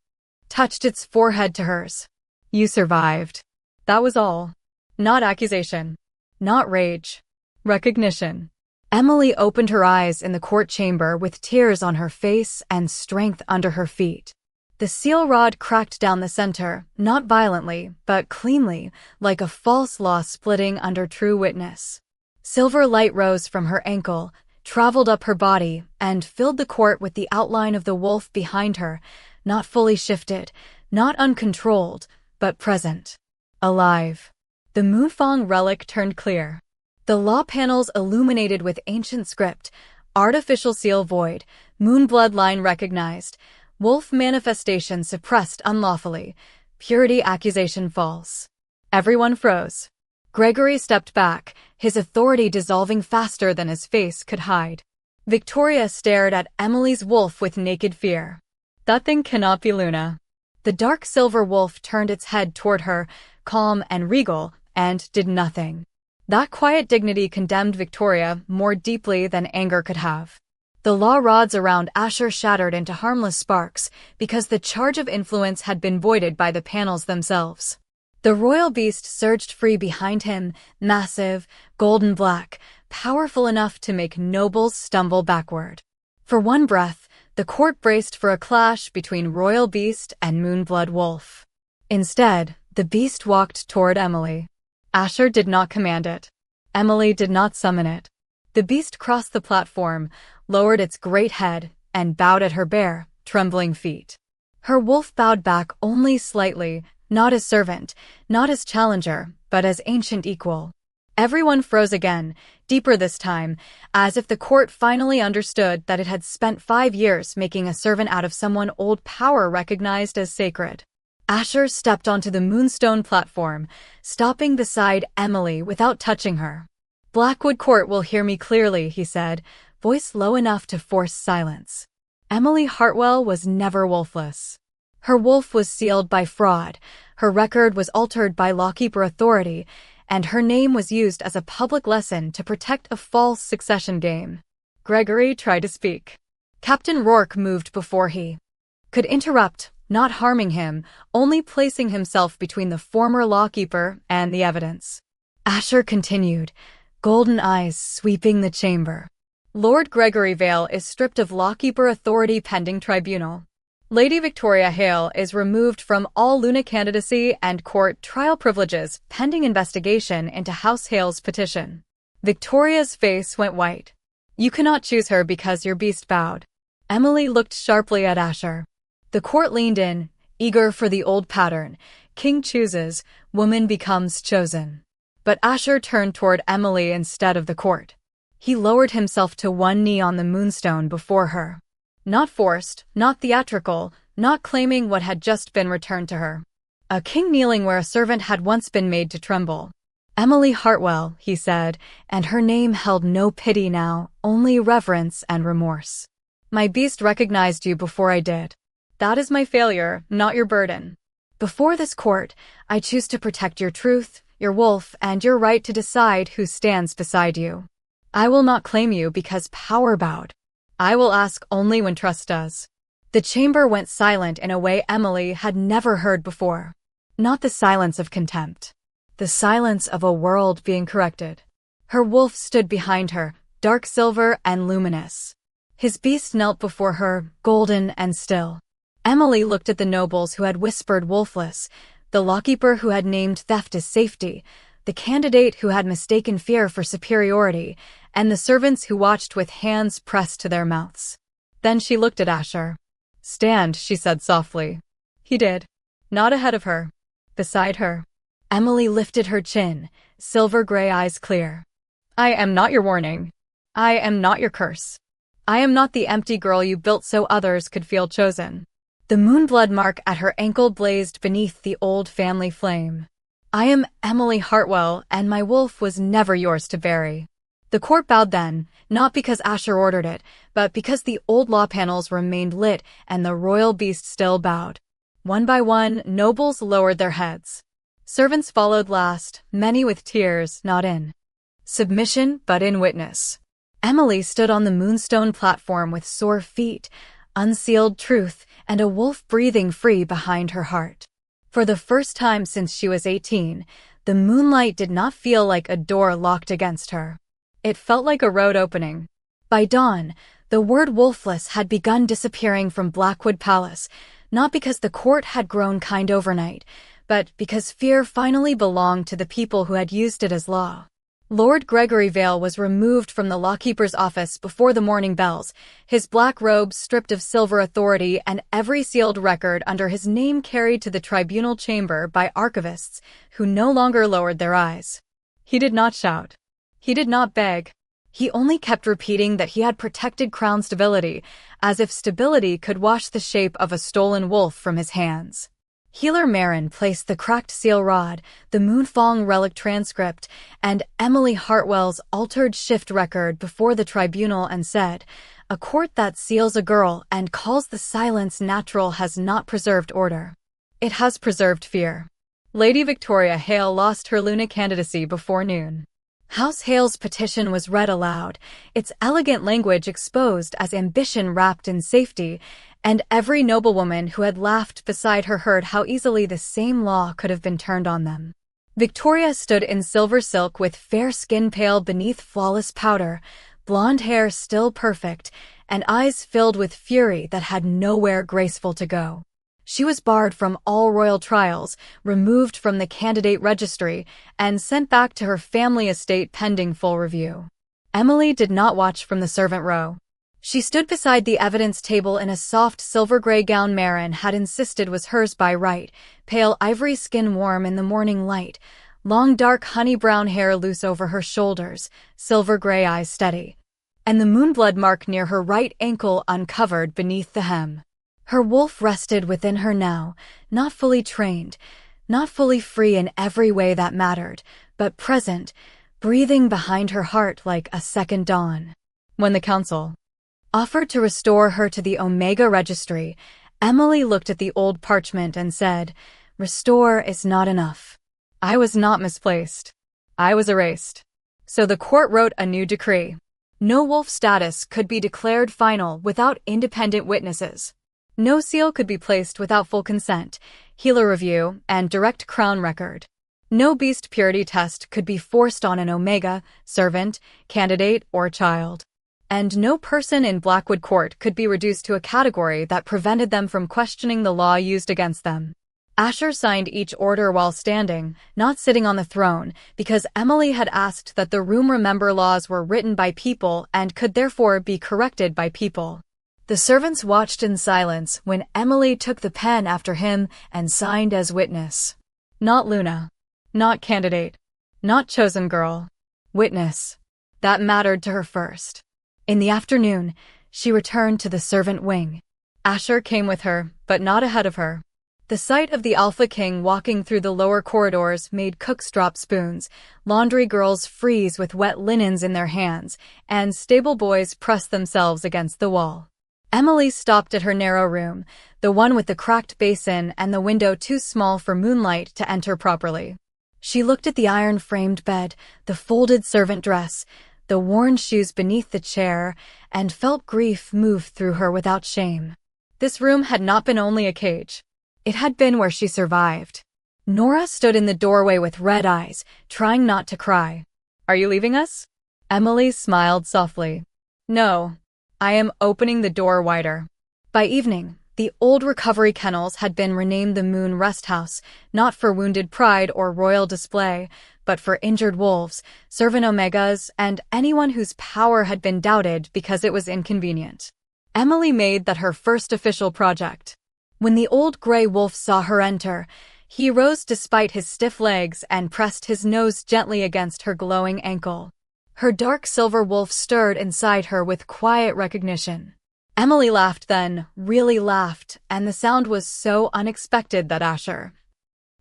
touched its forehead to hers. You survived. That was all. Not accusation. Not rage. Recognition. Emily opened her eyes in the court chamber with tears on her face and strength under her feet. The seal rod cracked down the center, not violently, but cleanly, like a false law splitting under true witness. Silver light rose from her ankle, traveled up her body, and filled the court with the outline of the wolf behind her, not fully shifted, not uncontrolled, but present. Alive. The Mufang relic turned clear. The law panels illuminated with ancient script, artificial seal void, moon bloodline recognized, wolf manifestation suppressed unlawfully, purity accusation false. Everyone froze. Gregory stepped back, his authority dissolving faster than his face could hide. Victoria stared at Emily's wolf with naked fear. That thing cannot be Luna. The dark silver wolf turned its head toward her, calm and regal, and did nothing. That quiet dignity condemned Victoria more deeply than anger could have. The law rods around Asher shattered into harmless sparks because the charge of influence had been voided by the panels themselves. The royal beast surged free behind him, massive, golden black, powerful enough to make nobles stumble backward. For one breath, the court braced for a clash between royal beast and moonblood wolf. Instead, the beast walked toward Emily. Asher did not command it. Emily did not summon it. The beast crossed the platform, lowered its great head, and bowed at her bare, trembling feet. Her wolf bowed back only slightly, not as servant, not as challenger, but as ancient equal. Everyone froze again, deeper this time, as if the court finally understood that it had spent 5 years making a servant out of someone old power recognized as sacred. Asher stepped onto the moonstone platform, stopping beside Emily without touching her. Blackwood Court will hear me clearly, he said, voice low enough to force silence. Emily Hartwell was never wolfless. Her wolf was sealed by fraud, her record was altered by lawkeeper authority, and her name was used as a public lesson to protect a false succession game. Gregory tried to speak. Captain Rourke moved before he could interrupt, not harming him, only placing himself between the former lawkeeper and the evidence. Asher continued, golden eyes sweeping the chamber. Lord Gregory Vale is stripped of lawkeeper authority pending tribunal. Lady Victoria Hale is removed from all Luna candidacy and court trial privileges pending investigation into House Hale's petition. Victoria's face went white. You cannot choose her because your beast bowed. Emily looked sharply at Asher. The court leaned in, eager for the old pattern. King chooses, woman becomes chosen. But Asher turned toward Emily instead of the court. He lowered himself to one knee on the moonstone before her. Not forced, not theatrical, not claiming what had just been returned to her. A king kneeling where a servant had once been made to tremble. Emily Hartwell, he said, and her name held no pity now, only reverence and remorse. My beast recognized you before I did. That is my failure, not your burden. Before this court, I choose to protect your truth, your wolf, and your right to decide who stands beside you. I will not claim you because power bowed. I will ask only when trust does. The chamber went silent in a way Emily had never heard before. Not the silence of contempt. The silence of a world being corrected. Her wolf stood behind her, dark silver and luminous. His beast knelt before her, golden and still. Emily looked at the nobles who had whispered Wolfless, the lawkeeper who had named theft as safety, the candidate who had mistaken fear for superiority, and the servants who watched with hands pressed to their mouths. Then she looked at Asher. Stand, she said softly. He did. Not ahead of her. Beside her. Emily lifted her chin, silver gray eyes clear. I am not your warning. I am not your curse. I am not the empty girl you built so others could feel chosen. The moonblood mark at her ankle blazed beneath the old family flame. I am Emily Hartwell, and my wolf was never yours to bury. The court bowed then, not because Asher ordered it, but because the old law panels remained lit and the royal beast still bowed. One by one, nobles lowered their heads. Servants followed last, many with tears, not in submission, but in witness. Emily stood on the moonstone platform with sore feet, unsealed truth, and a wolf breathing free behind her heart. For the first time since she was 18, the moonlight did not feel like a door locked against her. It felt like a road opening. By dawn, the word Wolfless had begun disappearing from Blackwood Palace, not because the court had grown kind overnight, but because fear finally belonged to the people who had used it as law. Lord Gregory Vale was removed from the lawkeeper's office before the morning bells, his black robes stripped of silver authority and every sealed record under his name carried to the tribunal chamber by archivists who no longer lowered their eyes. He did not shout. He did not beg. He only kept repeating that he had protected crown stability, as if stability could wash the shape of a stolen wolf from his hands. Healer Marin placed the cracked seal rod, the Moonfong relic transcript, and Emily Hartwell's altered shift record before the tribunal and said, "A court that seals a girl and calls the silence natural has not preserved order. It has preserved fear." Lady Victoria Hale lost her Luna candidacy before noon. House Hale's petition was read aloud, its elegant language exposed as ambition wrapped in safety, and every noblewoman who had laughed beside her heard how easily the same law could have been turned on them. Victoria stood in silver silk with fair skin pale beneath flawless powder, blonde hair still perfect, and eyes filled with fury that had nowhere graceful to go. She was barred from all royal trials, removed from the candidate registry, and sent back to her family estate pending full review. Emily did not watch from the servant row. She stood beside the evidence table in a soft silver-gray gown Marin had insisted was hers by right, pale ivory skin warm in the morning light, long dark honey-brown hair loose over her shoulders, silver-gray eyes steady, and the moonblood mark near her right ankle uncovered beneath the hem. Her wolf rested within her now, not fully trained, not fully free in every way that mattered, but present, breathing behind her heart like a second dawn. When the council offered to restore her to the Omega Registry, Emily looked at the old parchment and said, "Restore is not enough. I was not misplaced. I was erased. So the court wrote a new decree. No wolf status could be declared final without independent witnesses. No seal could be placed without full consent, healer review, and direct crown record. No beast purity test could be forced on an omega, servant, candidate, or child. And no person in Blackwood Court could be reduced to a category that prevented them from questioning the law used against them. Asher signed each order while standing, not sitting on the throne, because Emily had asked that the room remember laws were written by people and could therefore be corrected by people. The servants watched in silence when Emily took the pen after him and signed as witness. Not Luna. Not candidate. Not chosen girl. Witness. That mattered to her first. In the afternoon, she returned to the servant wing. Asher came with her, but not ahead of her. The sight of the Alpha King walking through the lower corridors made cooks drop spoons, laundry girls freeze with wet linens in their hands, and stable boys press themselves against the wall. Emily stopped at her narrow room, the one with the cracked basin and the window too small for moonlight to enter properly. She looked at the iron-framed bed, the folded servant dress, the worn shoes beneath the chair, and felt grief move through her without shame. This room had not been only a cage. It had been where she survived. Nora stood in the doorway with red eyes, trying not to cry. Are you leaving us? Emily smiled softly. No. I am opening the door wider. By evening, the old recovery kennels had been renamed the Moon Rest House, not for wounded pride or royal display, but for injured wolves, servant omegas, and anyone whose power had been doubted because it was inconvenient. Emily made that her first official project. When the old gray wolf saw her enter, he rose despite his stiff legs and pressed his nose gently against her glowing ankle. Her dark silver wolf stirred inside her with quiet recognition. Emily laughed then, really laughed, and the sound was so unexpected that Asher,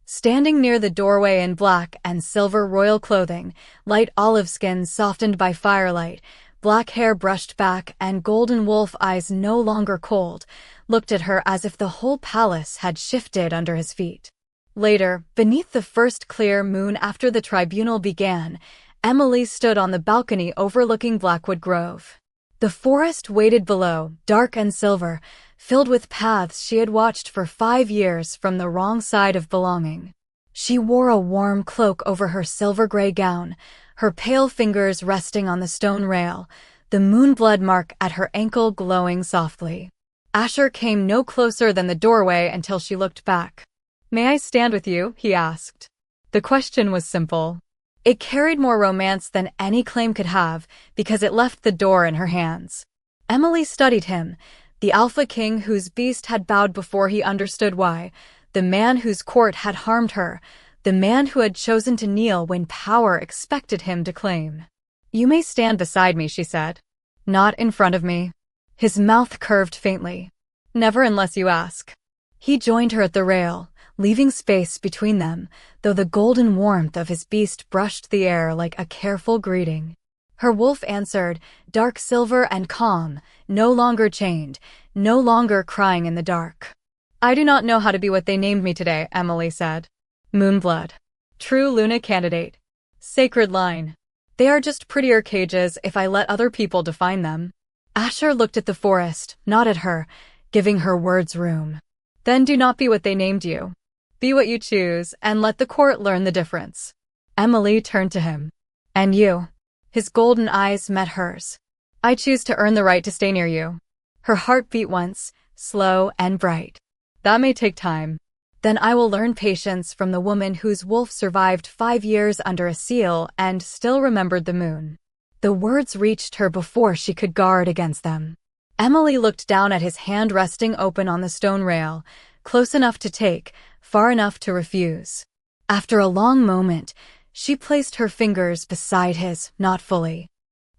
standing near the doorway in black and silver royal clothing, light olive skin softened by firelight, black hair brushed back and golden wolf eyes no longer cold, looked at her as if the whole palace had shifted under his feet. Later, beneath the first clear moon after the tribunal began, Emily stood on the balcony overlooking Blackwood Grove. The forest waited below, dark and silver, filled with paths she had watched for 5 years from the wrong side of belonging. She wore a warm cloak over her silver-gray gown, her pale fingers resting on the stone rail, the moon-blood mark at her ankle glowing softly. Asher came no closer than the doorway until she looked back. "May I stand with you?" he asked. The question was simple. It carried more romance than any claim could have because it left the door in her hands. Emily studied him, the Alpha King whose beast had bowed before he understood why, the man whose court had harmed her, the man who had chosen to kneel when power expected him to claim. "You may stand beside me," she said. "Not in front of me." His mouth curved faintly. "Never unless you ask." He joined her at the rail, leaving space between them, though the golden warmth of his beast brushed the air like a careful greeting. Her wolf answered, dark silver and calm, no longer chained, no longer crying in the dark. "I do not know how to be what they named me today," Emily said. "Moonblood. True Luna candidate. Sacred line. They are just prettier cages if I let other people define them." Asher looked at the forest, not at her, giving her words room. "Then do not be what they named you. Be what you choose, and let the court learn the difference." Emily turned to him. "And you?" His golden eyes met hers. "I choose to earn the right to stay near you." Her heart beat once, slow and bright. "That may take time. Then I will learn patience from the woman whose wolf survived 5 years under a seal and still remembered the moon." The words reached her before she could guard against them. Emily looked down at his hand resting open on the stone rail, close enough to take, far enough to refuse. After a long moment, she placed her fingers beside his, not fully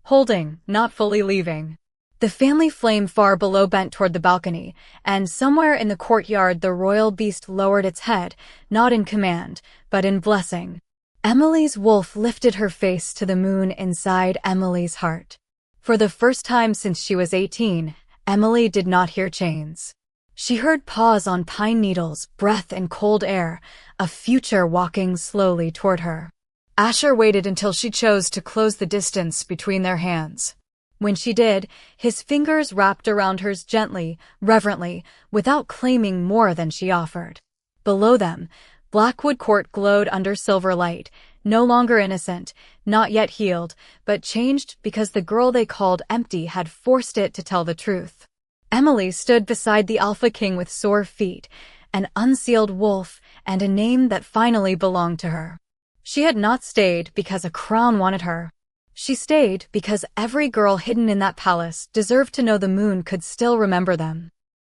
holding, not fully leaving. The family flame far below bent toward the balcony, and somewhere in the courtyard the royal beast lowered its head, not in command, but in blessing. Emily's wolf lifted her face to the moon inside Emily's heart. For the first time since she was 18, Emily did not hear chains. She heard paws on pine needles, breath in cold air, a future walking slowly toward her. Asher waited until she chose to close the distance between their hands. When she did, his fingers wrapped around hers gently, reverently, without claiming more than she offered. Below them, Blackwood Court glowed under silver light, no longer innocent, not yet healed, but changed because the girl they called Empty had forced it to tell the truth. Emily stood beside the Alpha King with sore feet, an unsealed wolf, and a name that finally belonged to her. She had not stayed because a crown wanted her. She stayed because every girl hidden in that palace deserved to know the moon could still remember them.